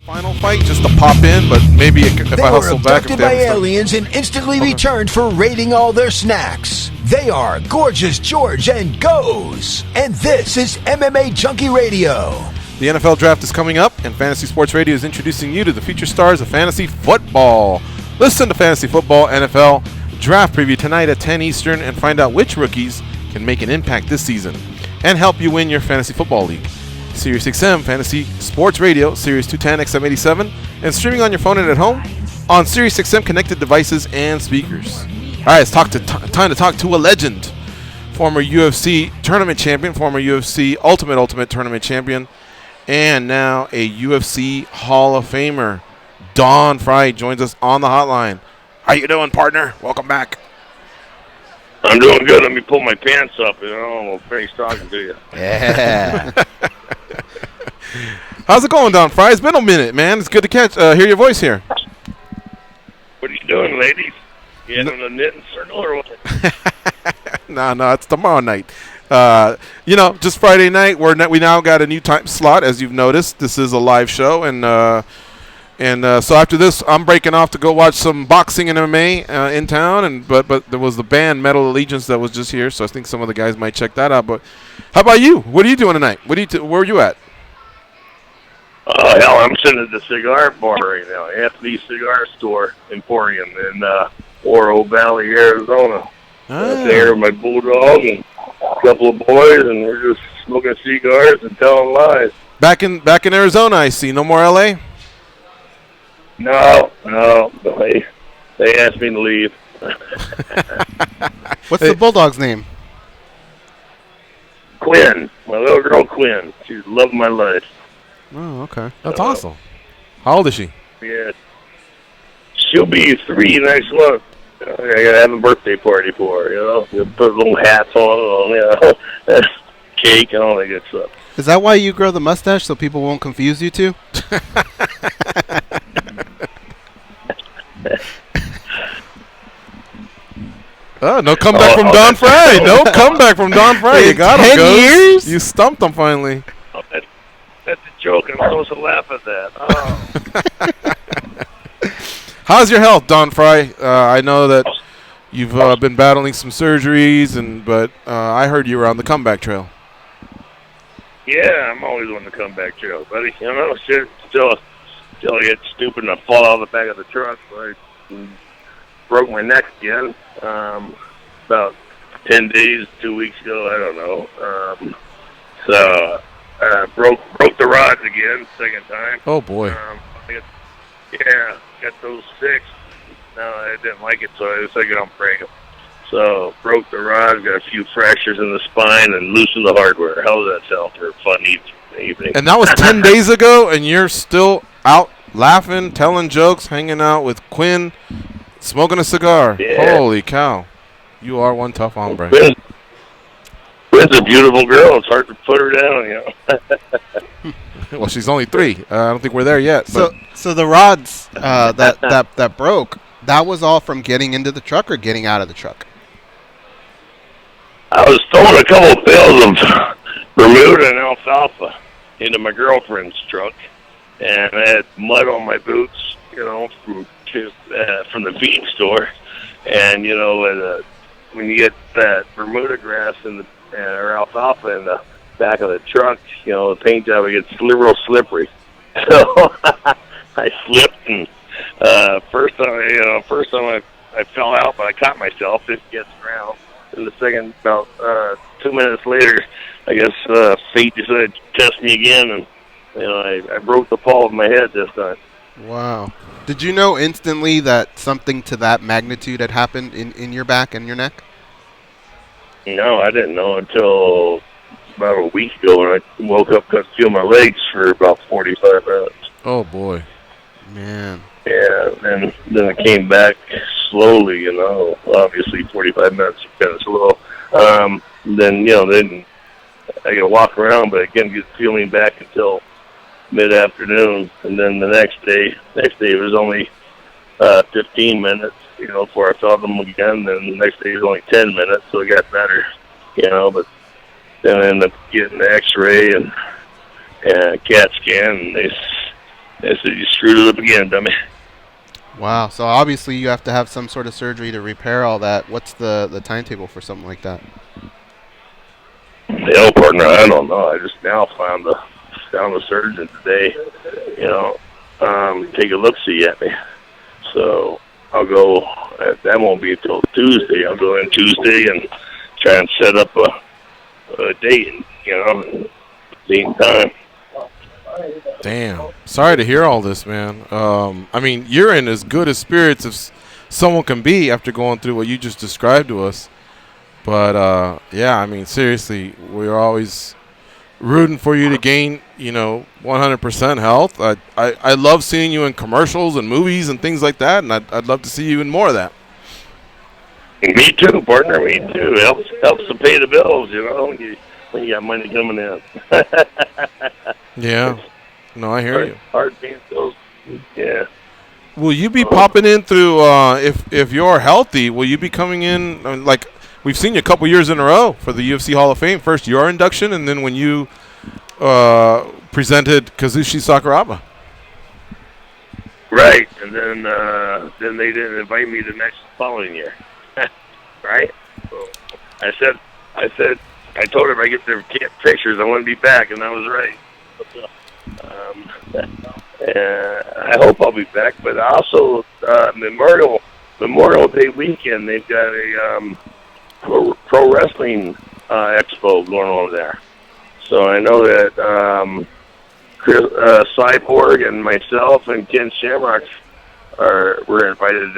Final fight just to pop in, but maybe if They I were hustle back. abducted by aliens and instantly returned for raiding all their snacks. They are Gorgeous George and Goes. And this is MMA Junkie Radio. The NFL draft is coming up, and Fantasy Sports Radio is introducing you to the future stars of fantasy football. Listen to Fantasy Football NFL Draft Preview tonight at 10 Eastern and find out which rookies can make an impact this season and help you win your fantasy football league. SiriusXM Fantasy Sports Radio, Sirius 210 XM87, and streaming on your phone and at home on SiriusXM connected devices and speakers. All right, it's time to talk to a legend, former UFC tournament champion, former UFC Ultimate tournament champion, and now a UFC Hall of Famer. Don Frye joins us on the hotline. How you doing, partner? Welcome back. I'm doing good. Let me pull my pants up. I'll finish talking to you. Yeah. How's it going, Don Frye? It's been a minute, man. It's good to hear your voice here. What are you doing, ladies? You in a knitting circle or what? No, it's tomorrow night. Just Friday night. We now got a new time slot, as you've noticed. This is a live show, and so after this, I'm breaking off to go watch some boxing and MMA in town. But there was the band Metal Allegiance that was just here, so I think some of the guys might check that out. But how about you? What are you doing tonight? Where are you at? Hell, I'm sitting at the cigar bar right now, Anthony's Cigar Store Emporium in Oro Valley, Arizona. I'm there with my bulldog and a couple of boys, and we're just smoking cigars and telling lies. Back in Arizona, I see. No more LA? No, they asked me to leave. What's the bulldog's name? Quinn, my little girl Quinn. She's the love of my life. Oh, okay. That's awesome. How old is she? Yeah, she'll be 3 next month. I gotta have a birthday party for her. You put little hats on, cake and all that good stuff. Is that why you grow the mustache so people won't confuse you two? No comeback from Don Frye. No comeback from Don Frye. You got him, 10 years? You stumped him finally. Oh, that's a joke. I'm supposed to laugh at that. Oh. How's your health, Don Frye? I know that you've been battling some surgeries, but I heard you were on the comeback trail. Yeah, I'm always on the comeback trail, buddy. Shit, still get stupid and I fall out of the back of the truck. I broke my neck again about 10 days, 2 weeks ago. I don't know. So broke the rods again, second time. Oh boy. Got those fixed. No, I didn't like it, so I decided I'm break them. So broke the rods, got a few fractures in the spine, and loosened the hardware. How does that sound for a fun evening? And that was 10 days ago, and you're still out laughing, telling jokes, hanging out with Quinn, smoking a cigar. Yeah. Holy cow. You are one tough hombre. Quinn's a beautiful girl. It's hard to put her down, Well, she's only 3. I don't think we're there yet. So the rods that broke, that was all from getting into the truck or getting out of the truck? I was throwing a couple of bales of Bermuda and alfalfa into my girlfriend's truck, and I had mud on my boots, from the feed store. And when you get that Bermuda grass or alfalfa in the back of the truck, the paint job gets real slippery. So I slipped, and first time I fell out, but I caught myself, didn't get the ground. And the second, about 2 minutes later, I guess fate decided to test me again, and I broke the fall of my head this time. Wow. Did you know instantly that something to that magnitude had happened in your back and your neck? No, I didn't know until about a week ago when I woke up, couldn't feel my legs for about 45 minutes. Oh, boy. Man. Yeah, and then I came back slowly, obviously 45 minutes is kind of slow. Then I got to walk around, but I can't get feeling back until mid-afternoon. And then the next day it was only 15 minutes, before I saw them again. Then the next day it was only 10 minutes, so it got better, but then I ended up getting the x-ray and CAT scan, and I said, you screwed it up again, dummy. Wow. So obviously you have to have some sort of surgery to repair all that. What's the timetable for something like that? Hell, partner, I don't know. I just now found the surgeon today. Take a look-see at me. So I'll go. That won't be until Tuesday. I'll go in Tuesday and try and set up a date. Same time. Damn. Sorry to hear all this, man. I mean, you're in as good as spirits as someone can be after going through what you just described to us. But, yeah, I mean, seriously, we're always rooting for you to gain, 100% health. I love seeing you in commercials and movies and things like that, and I'd love to see you in more of that. Me too, partner. Me too. Helps to pay the bills, when you got money coming in. Yeah. No, I hear you. Hard paying bills. Yeah. Will you be popping in through, if you're healthy, will you be coming in, like, we've seen you a couple years in a row for the UFC Hall of Fame. First your induction, and then when you presented Kazushi Sakuraba. Right, and then they didn't invite me the next following year. Right? So I told him I get their pictures, I want to be back, and I was right. I hope I'll be back, but also Memorial Day weekend, they've got a pro wrestling expo going on there. So I know that Cyborg and myself and Ken Shamrock were invited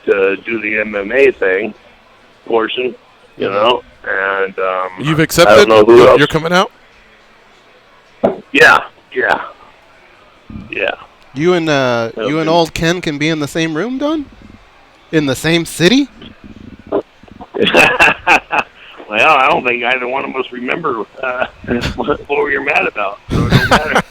to do the MMA thing portion, and you've accepted? I don't know who else. You're coming out? Yeah. You and old Ken can be in the same room, Don? In the same city? Well, I don't think either one of us remember what we were mad about, so it don't matter.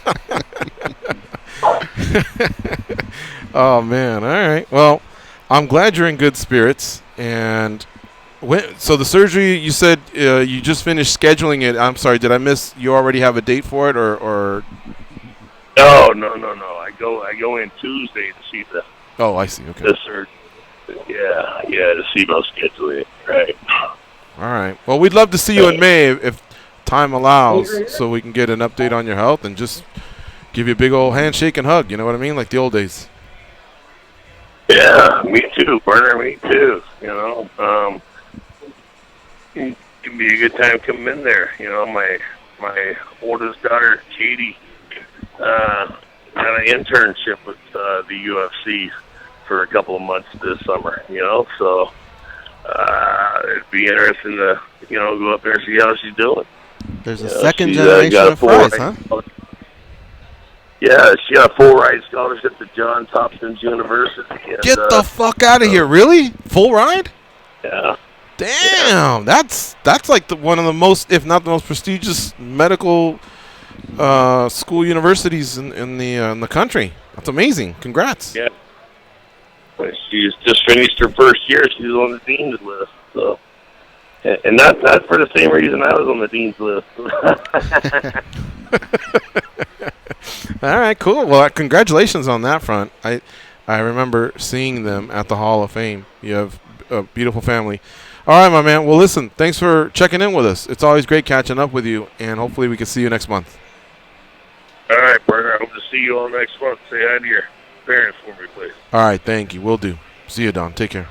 Oh, man. All right. Well, I'm glad you're in good spirits. And so the surgery, you said you just finished scheduling it. I'm sorry, did I miss? You already have a date for it, or? No. I go in Tuesday to see the. Oh, I see. Okay. The surgery. Yeah, to see about scheduling it. Right. All right. Well, we'd love to see you in May if time allows, so we can get an update on your health and just give you a big old handshake and hug. You know what I mean? Like the old days. Yeah, me too, partner. Me too. It'd be a good time coming in there. My oldest daughter, Katie, got an internship with the UFC for a couple of months this summer. So it'd be interesting to go up there and see how she's doing. There's a second generation of Frye, huh? Yeah, she got a full ride scholarship to Johns Hopkins University. And, get the fuck out of here! Really? Full ride? Yeah. Damn, that's like one of the most, if not the most prestigious medical school universities in the country. That's amazing. Congrats. Yeah. She's just finished her first year. She's on the dean's list. So, and not for the same reason I was on the dean's list. All right, cool. Well, congratulations on that front. I remember seeing them at the Hall of Fame. You have a beautiful family. All right, my man. Well, listen, thanks for checking in with us. It's always great catching up with you, and hopefully we can see you next month. All right, partner. I hope to see you all next month. Say hi to your parents for me, please. All right, thank you. Will do. See you, Don. Take care.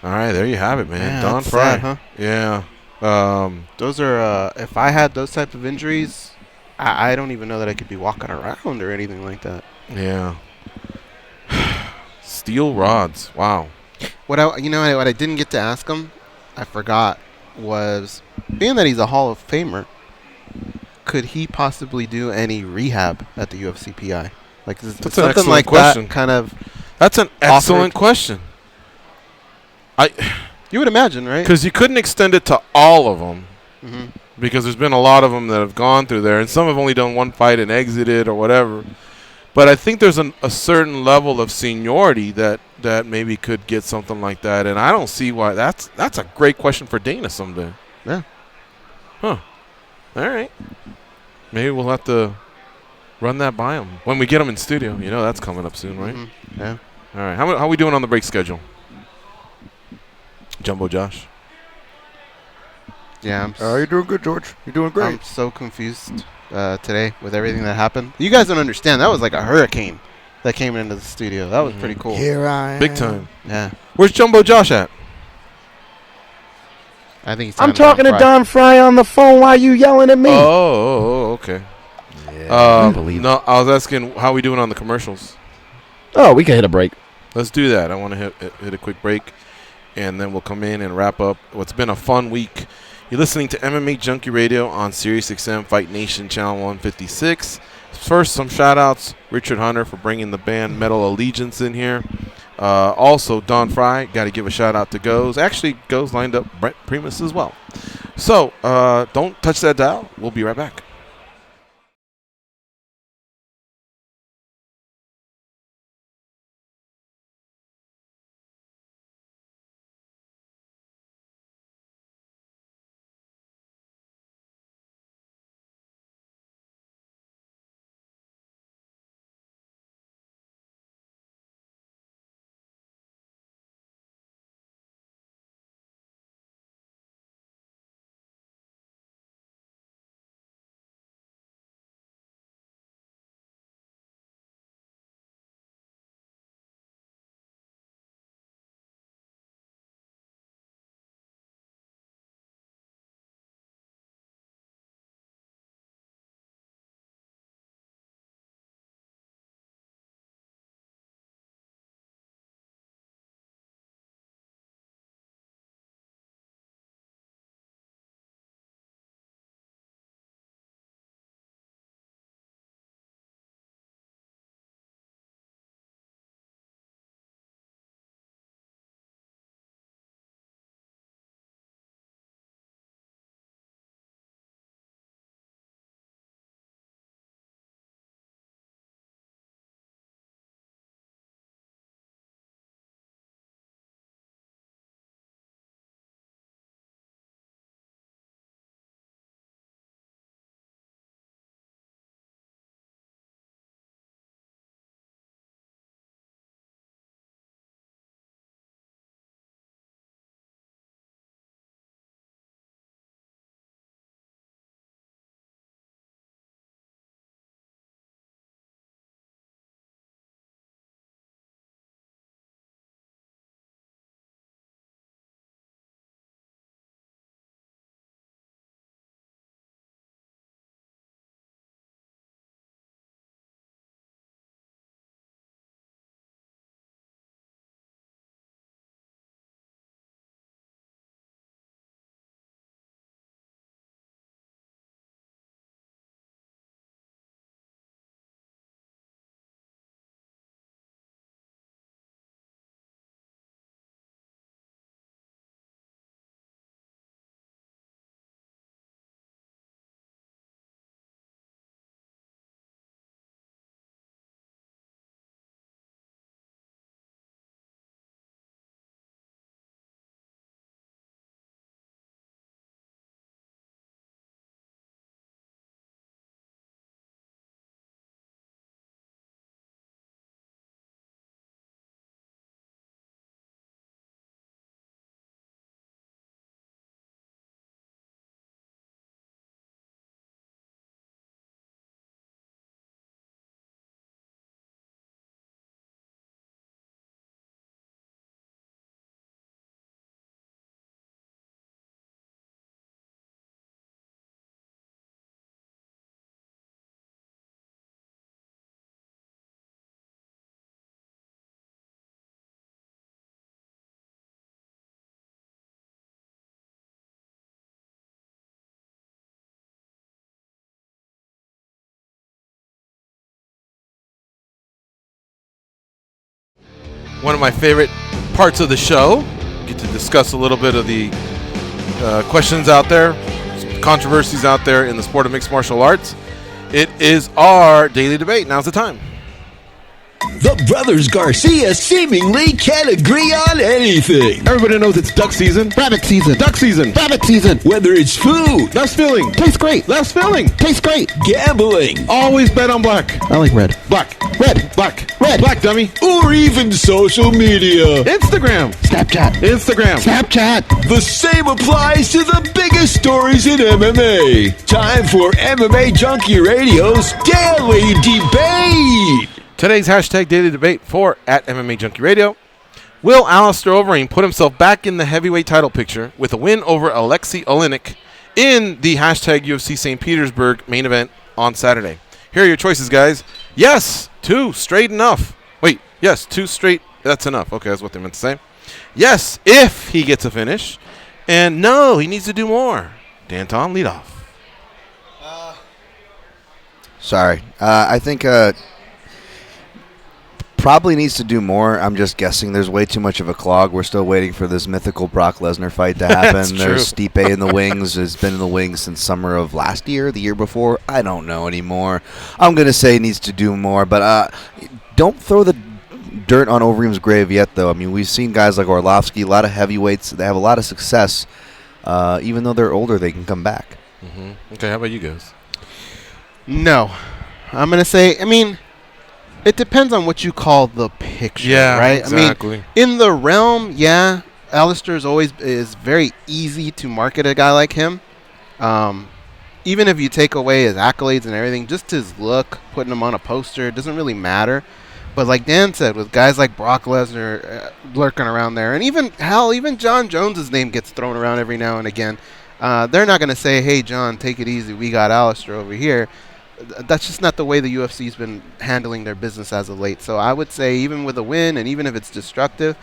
All right, there you have it, man. Yeah, Don that's Frye. sad, huh? Yeah. Those are, if I had those type of injuries, I don't even know that I could be walking around or anything like that. Yeah. Steel rods. Wow. What I didn't get to ask him, I forgot, was being that he's a Hall of Famer, could he possibly do any rehab at the UFC PI? Like that's something like question. That kind of. That's an excellent question. You would imagine, right? Because you couldn't extend it to all of them. Mm-hmm. Because there's been a lot of them that have gone through there, and some have only done one fight and exited or whatever. But I think there's a certain level of seniority that maybe could get something like that, and I don't see why. That's a great question for Dana someday. Yeah. Huh. All right. Maybe we'll have to Run that by him when we get him in studio. You know that's coming up soon, right? Mm-hmm. Yeah. All right. How we doing on the break schedule? Jumbo Josh. Yeah. You're doing good, George. You're doing great. I'm so confused today with everything that happened. You guys don't understand. That was like a hurricane that came into the studio. That was pretty cool. Here I am. Big time. Yeah. Where's Jumbo Josh at? I think he's I'm talking to Don Frye on the phone. Why are you yelling at me? Oh, okay. No, I was asking how we doing on the commercials. Oh, we can hit a break. Let's do that. I want to hit a quick break, and then we'll come in and wrap up what's been a fun week. You're listening to MMA Junkie Radio on SiriusXM Fight Nation Channel 156. First, some shout-outs. Richard Hunter for bringing the band Metal Allegiance in here. Also, Don Frye, got to give a shout-out to Goes. Actually, Goes lined up Brent Primus as well. So, don't touch that dial. We'll be right back. One of my favorite parts of the show. Get to discuss a little bit of the questions out there, controversies out there in the sport of mixed martial arts. It is our daily debate. Now's the time. The brothers Garcia seemingly can't agree on anything. Everybody knows it's duck season. Rabbit season. Duck season. Rabbit season. Whether it's food, Less filling. Tastes great. Less filling. Tastes great. gambling, Always bet on black. I like red. Black. Red. Black. Red. Black, dummy. or even social media, Instagram. Snapchat. Instagram. Snapchat. the same applies to the biggest stories in MMA. Time for MMA Junkie Radio's Daily Debate. Today's hashtag daily debate for at MMA Junkie Radio. Will Alistair Overeem put himself back in the heavyweight title picture with a win over Alexei Oleinik in the hashtag UFC St. Petersburg main event on Saturday? Here are your choices, guys. Yes, 2 straight enough. Wait, yes, 2 straight. That's enough. Okay, that's what they meant to say. Yes, if he gets a finish. And no, he needs to do more. Danton, lead off. Sorry. I think probably needs to do more. I'm just guessing. There's way too much of a clog. We're still waiting for this mythical Brock Lesnar fight to happen. That's There's true. Stipe in the wings. Has been in the wings since summer of last year, the year before. I don't know anymore. I'm going to say he needs to do more. But don't throw the dirt on Overeem's grave yet, though. I mean, we've seen guys like Orlovsky, a lot of heavyweights. They have a lot of success. Even though they're older, they can come back. Mm-hmm. Okay, how about you guys? No. I'm going to say, I mean, it depends on what you call the picture, Yeah, right? exactly. I mean, in the realm, yeah, Alistair is very easy to market a guy like him. Even if you take away his accolades and everything, just his look, putting him on a poster, it doesn't really matter. But like Dan said, with guys like Brock Lesnar lurking around there, and even John Jones' name gets thrown around every now and again, they're not going to say, hey, John, take it easy. We got Alistair over here. That's just not the way the UFC's been handling their business as of late. So I would say even with a win, and even if it's destructive,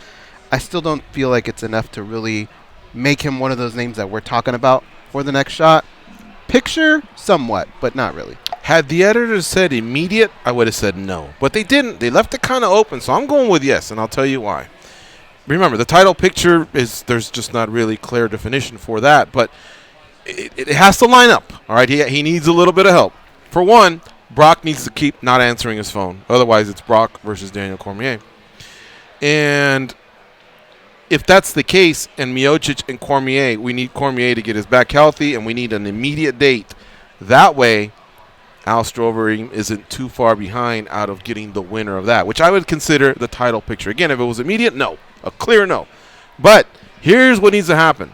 I still don't feel like it's enough to really make him one of those names that we're talking about for the next shot. Picture, somewhat, but not really. Had the editors said immediate, I would have said no. But they didn't. They left it kind of open, so I'm going with yes, and I'll tell you why. Remember, the title picture there's just not really clear definition for that, but it has to line up. All right, he needs a little bit of help. For one, Brock needs to keep not answering his phone. Otherwise, it's Brock versus Daniel Cormier. And if that's the case, and Miocic and Cormier, we need Cormier to get his back healthy, and we need an immediate date. That way, Alistair Overeem isn't too far behind out of getting the winner of that, which I would consider the title picture. Again, if it was immediate, no. A clear no. But here's what needs to happen.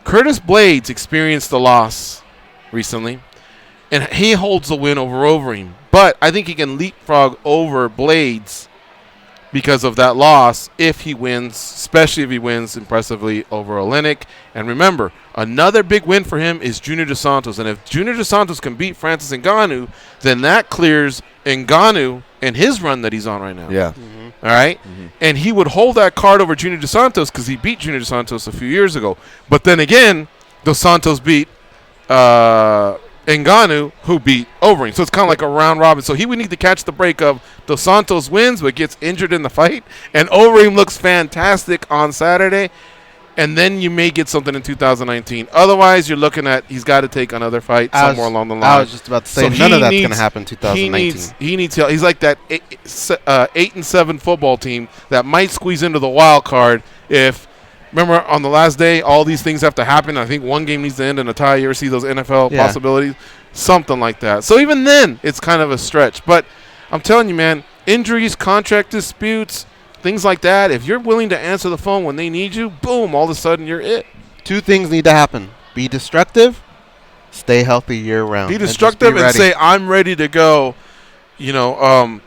Curtis Blades experienced a loss recently, and he holds the win over Overeem. But I think he can leapfrog over Blades because of that loss if he wins, especially if he wins impressively over Oleinik. And remember, another big win for him is Junior Dos Santos. And if Junior Dos Santos can beat Francis Ngannou, then that clears Ngannou and his run that he's on right now. Yeah. Mm-hmm. All right? Mm-hmm. And he would hold that card over Junior Dos Santos because he beat Junior Dos Santos a few years ago. But then again, Dos Santos beat Ngannou, who beat Overeem. So it's kind of like a round robin. So he would need to catch the break of Dos Santos wins but gets injured in the fight, and Overeem looks fantastic on Saturday, and then you may get something in 2019. Otherwise, you're looking at he's got to take another fight somewhere along the line. I was just about to say, none of that's going to happen in 2019. He needs help. He's like that 8-7 football team that might squeeze into the wild card if – remember, on the last day, all these things have to happen. I think one game needs to end in a tie. You ever see those NFL possibilities? Something like that. So even then, it's kind of a stretch. But I'm telling you, man, injuries, contract disputes, things like that, if you're willing to answer the phone when they need you, boom, all of a sudden you're it. 2 things need to happen. Be destructive, stay healthy year-round. Be destructive and say, I'm ready to go, you know,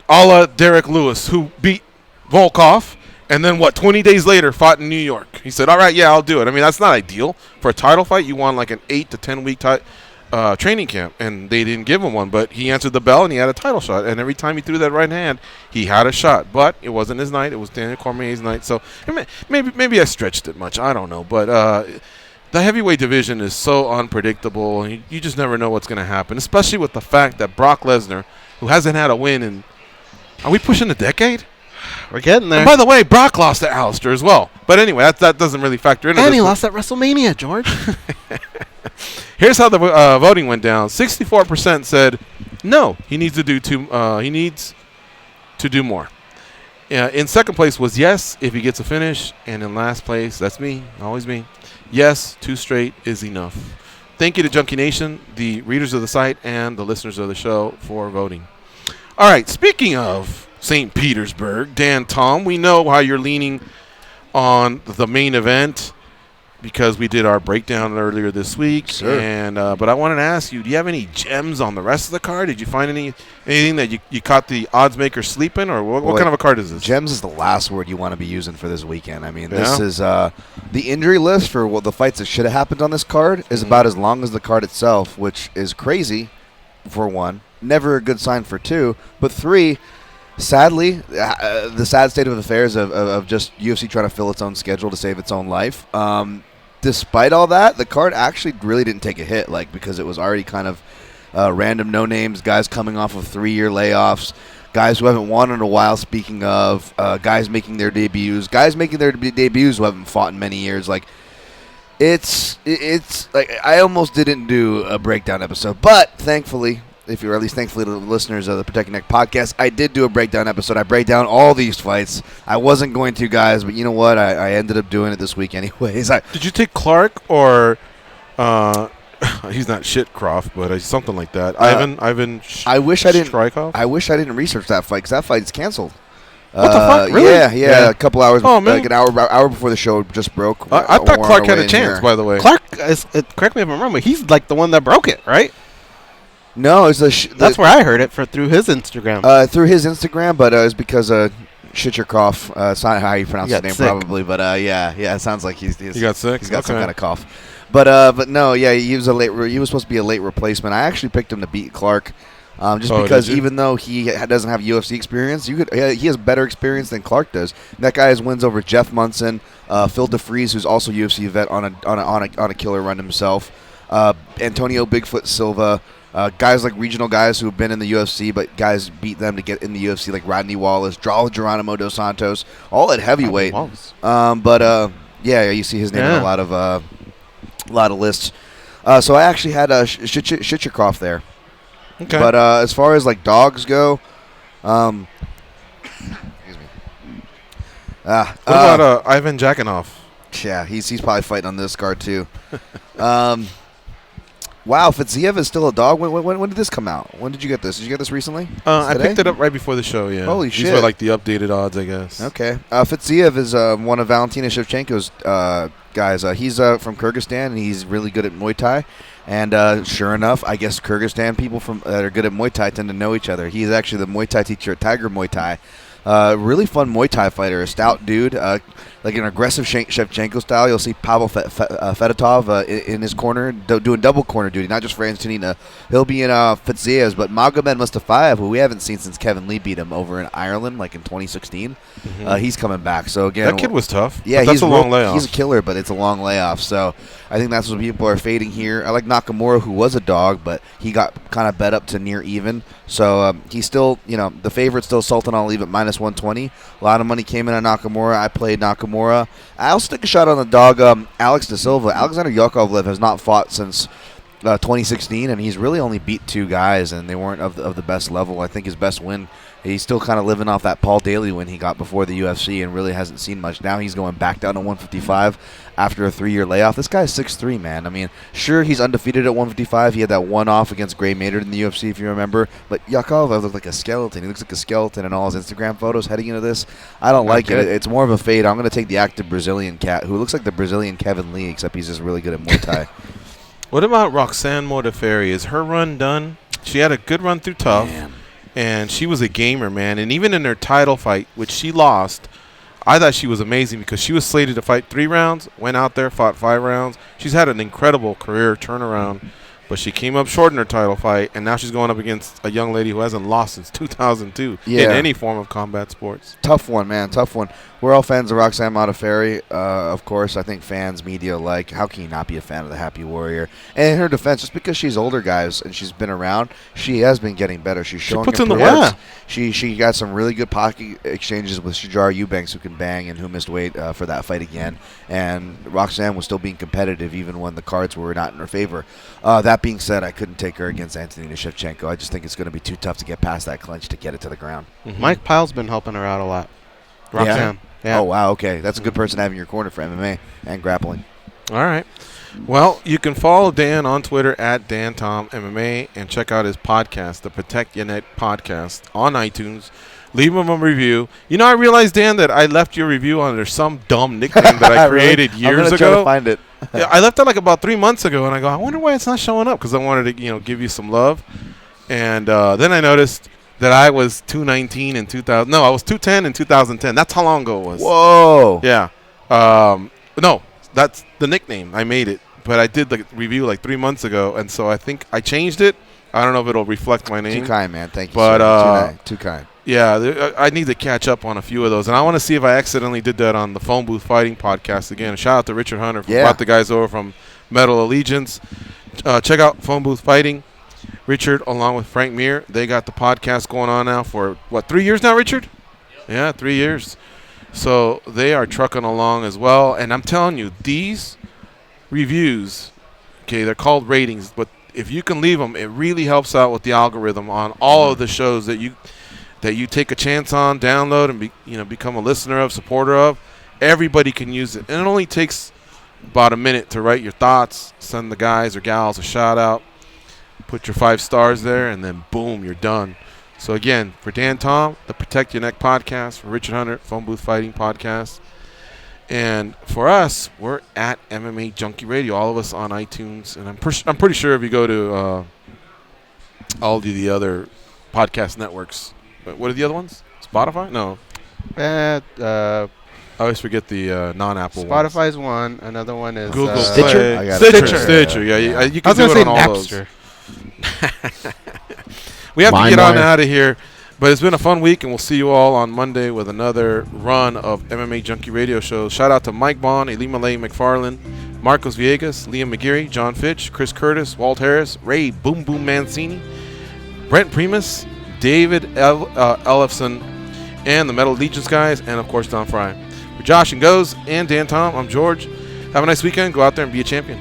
a la Derek Lewis, who beat Volkov. And then, 20 days later, fought in New York. He said, all right, yeah, I'll do it. I mean, that's not ideal. For a title fight, you want like an 8 to 10-week training camp, and they didn't give him one. But he answered the bell, and he had a title shot. And every time he threw that right hand, he had a shot. But it wasn't his night. It was Daniel Cormier's night. So maybe I stretched it much. I don't know. But the heavyweight division is so unpredictable, and you just never know what's going to happen, especially with the fact that Brock Lesnar, who hasn't had a win in – are we pushing a decade? We're getting there. And by the way, Brock lost to Alistair as well. But anyway, that doesn't really factor into and this. he lost at WrestleMania, George. Here's how the voting went down. 64% said no. He needs to do he needs to do more. In second place was Yes, if he gets a finish. And in last place, that's me, always me. Yes, 2 straight is enough. Thank you to Junkie Nation, the readers of the site, and the listeners of the show for voting. All right, speaking of St. Petersburg, Dan, Tom, we know how you're leaning on the main event because we did our breakdown earlier this week. Sure. And but I wanted to ask you, do you have any gems on the rest of the card? Did you find anything that you caught the odds maker sleeping, or what kind of a card is this? Gems is the last word you want to be using for this weekend. I mean, this is the injury list for the fights that should have happened on this card is about as long as the card itself, which is crazy for one. Never a good sign for two, but three. Sadly, the sad state of affairs of just UFC trying to fill its own schedule to save its own life. Despite all that, the card actually really didn't take a hit, because it was already kind of random no names, guys coming off of 3-year layoffs, guys who haven't won in a while. Speaking of guys making their debuts, who haven't fought in many years. It's like I almost didn't do a breakdown episode, but thankfully to the listeners of the Protect Your Neck podcast, I did do a breakdown episode. I break down all these fights. I wasn't going to, guys, but you know what? I ended up doing it this week anyways. Did you take Clark or he's not Shitcroft, but something like that? Ivan I wish I didn't. Strykov? I wish I didn't research that fight because that fight is canceled. What the fuck? Really? Yeah. A couple hours. Oh, man. Like an hour before the show just broke. I thought Clark had a chance, by the way. Clark, correct me if I'm wrong, but he's like the one that broke it, right? No, it's that's where I heard it through his Instagram. But it was because Shitcherkoff. It's not how you pronounce his name, sick. probably, but yeah. It sounds like he got sick. He's got some kind of cough. But no, yeah, he was supposed to be a late replacement. I actually picked him to beat Clark, because even though he doesn't have UFC experience, he has better experience than Clark does. And that guy has wins over Jeff Munson, Phil DeFries, who's also a UFC vet on a killer run himself, Antonio Bigfoot Silva. Guys like regional guys who have been in the UFC, but guys beat them to get in the UFC, like Rodney Wallace, Geronimo Dos Santos, all at heavyweight. You see his name in a lot of lists. So I actually had Shitcherkoff there. Okay. But as far as dogs go, excuse me. What about Ivan Jakinov? Yeah, he's probably fighting on this card too. Wow, Fiziev is still a dog. When did this come out? When did you get this? Did you get this recently? I picked it up right before the show, yeah. Holy shit. These were the updated odds, I guess. Okay. Fiziev is one of Valentina Shevchenko's guys. He's from Kyrgyzstan, and he's really good at Muay Thai. And sure enough, I guess Kyrgyzstan people that are good at Muay Thai tend to know each other. He's actually the Muay Thai teacher at Tiger Muay Thai. Really fun Muay Thai fighter, a stout dude, like an aggressive Shevchenko style. You'll see Pavel Fedotov in his corner doing double corner duty, not just for Antonina. He'll be in Fiziev's, but Magomed Mustafayev, who we haven't seen since Kevin Lee beat him over in Ireland, in 2016, he's coming back. So again, that kid was tough. Yeah, that's a long layoff. He's a killer, but it's a long layoff. So I think that's what people are fading here. I like Nakamura, who was a dog, but he got kind of bet up to near even. So he's still, the favorite's still Sultan Ali at minus 120. A lot of money came in on Nakamura. I played Nakamura. I also took a shot on the dog, Alex Da Silva. Alexander Yakovlev has not fought since 2016, and he's really only beat 2 guys, and they weren't of the best level. I think his best win, he's still kind of living off that Paul Daly win he got before the UFC and really hasn't seen much. Now he's going back down to 155 after a 3-year layoff. This guy's 6'3", man. I mean, sure, he's undefeated at 155. He had that one-off against Gray Maynard in the UFC, if you remember. But Yakovlev looked like a skeleton. He looks like a skeleton in all his Instagram photos heading into this. I don't like it. It's more of a fade. I'm going to take the active Brazilian cat, who looks like the Brazilian Kevin Lee, except he's just really good at Muay Thai. What about Roxanne Modafferi? Is her run done? She had a good run through tough, and she was a gamer, man. And even in her title fight, which she lost, I thought she was amazing because she was slated to fight 3 rounds, went out there, fought 5 rounds. She's had an incredible career turnaround, but she came up short in her title fight, and now she's going up against a young lady who hasn't lost since 2002 in any form of combat sports. Tough one, man. Tough one. We're all fans of Roxanne Modafferi, of course. I think fans, media, how can you not be a fan of the Happy Warrior? And in her defense, just because she's older, guys, and she's been around, she has been getting better. She's showing puts in the work. She got some really good pocket exchanges with Shajara Eubanks, who can bang and who missed weight for that fight again. And Roxanne was still being competitive even when the cards were not in her favor. That That being said, I couldn't take her against Antonina Shevchenko. I just think it's going to be too tough to get past that clinch to get it to the ground. Mm-hmm. Mike Pyle's been helping her out a lot. Roxanne. Yeah. Oh, wow. Okay. That's a good person to have in your corner for MMA and grappling. All right. Well, you can follow Dan on Twitter at DanTomMMA and check out his podcast, the Protect Your Neck podcast, on iTunes. Leave him a review. You know, I realized, Dan, that I left your review under some dumb nickname that I created years ago. Try to find it. Yeah, I left it like about 3 months ago, and I go, I wonder why it's not showing up, because I wanted to, give you some love. And then I noticed that I was 219 in 2000. No, I was 210 in 2010. That's how long ago it was. Whoa. Yeah. No, that's the nickname. I made it, but I did the review like 3 months ago, and so I think I changed it. I don't know if it'll reflect my name. Too kind, man. Thank you. But too kind. Yeah, I need to catch up on a few of those, and I want to see if I accidentally did that on the Phone Booth Fighting podcast again. Shout out to Richard Hunter who brought the guys over from Metal Allegiance. Check out Phone Booth Fighting. Richard, along with Frank Mir, they got the podcast going on now for, 3 years now, Richard? Yeah, 3 years. So they are trucking along as well. And I'm telling you, these reviews, okay, they're called ratings, but if you can leave them, it really helps out with the algorithm on all of the shows that you take a chance on, download, and become a listener of, supporter of. Everybody can use it. And it only takes about a minute to write your thoughts, send the guys or gals a shout out, put your 5 stars there, and then boom, you're done. So again, for Dan Tom, the Protect Your Neck podcast, for Richard Hunter, Phone Booth Fighting podcast. And for us, we're at MMA Junkie Radio, all of us on iTunes. And I'm pretty sure if you go to all the other podcast networks, what are the other ones? Spotify? No. I always forget the non-Apple ones. Spotify's one. Another one is Google Stitcher. Stitcher. Yeah, you can do it on all Napster. those. We have to get on out of here, but it's been a fun week, and we'll see you all on Monday with another run of MMA Junkie Radio shows. Shout out to Mike Bond, Elimele McFarland, Marcos Villegas, Liam McGeary, John Fitch, Chris Curtis, Walt Harris, Ray Boom Boom Mancini, Brent Primus, David Ellefson, and the Metal Allegiance guys, and of course Don Frye. For Josh and Goes and Dan Tom, I'm George. Have a nice weekend. Go out there and be a champion.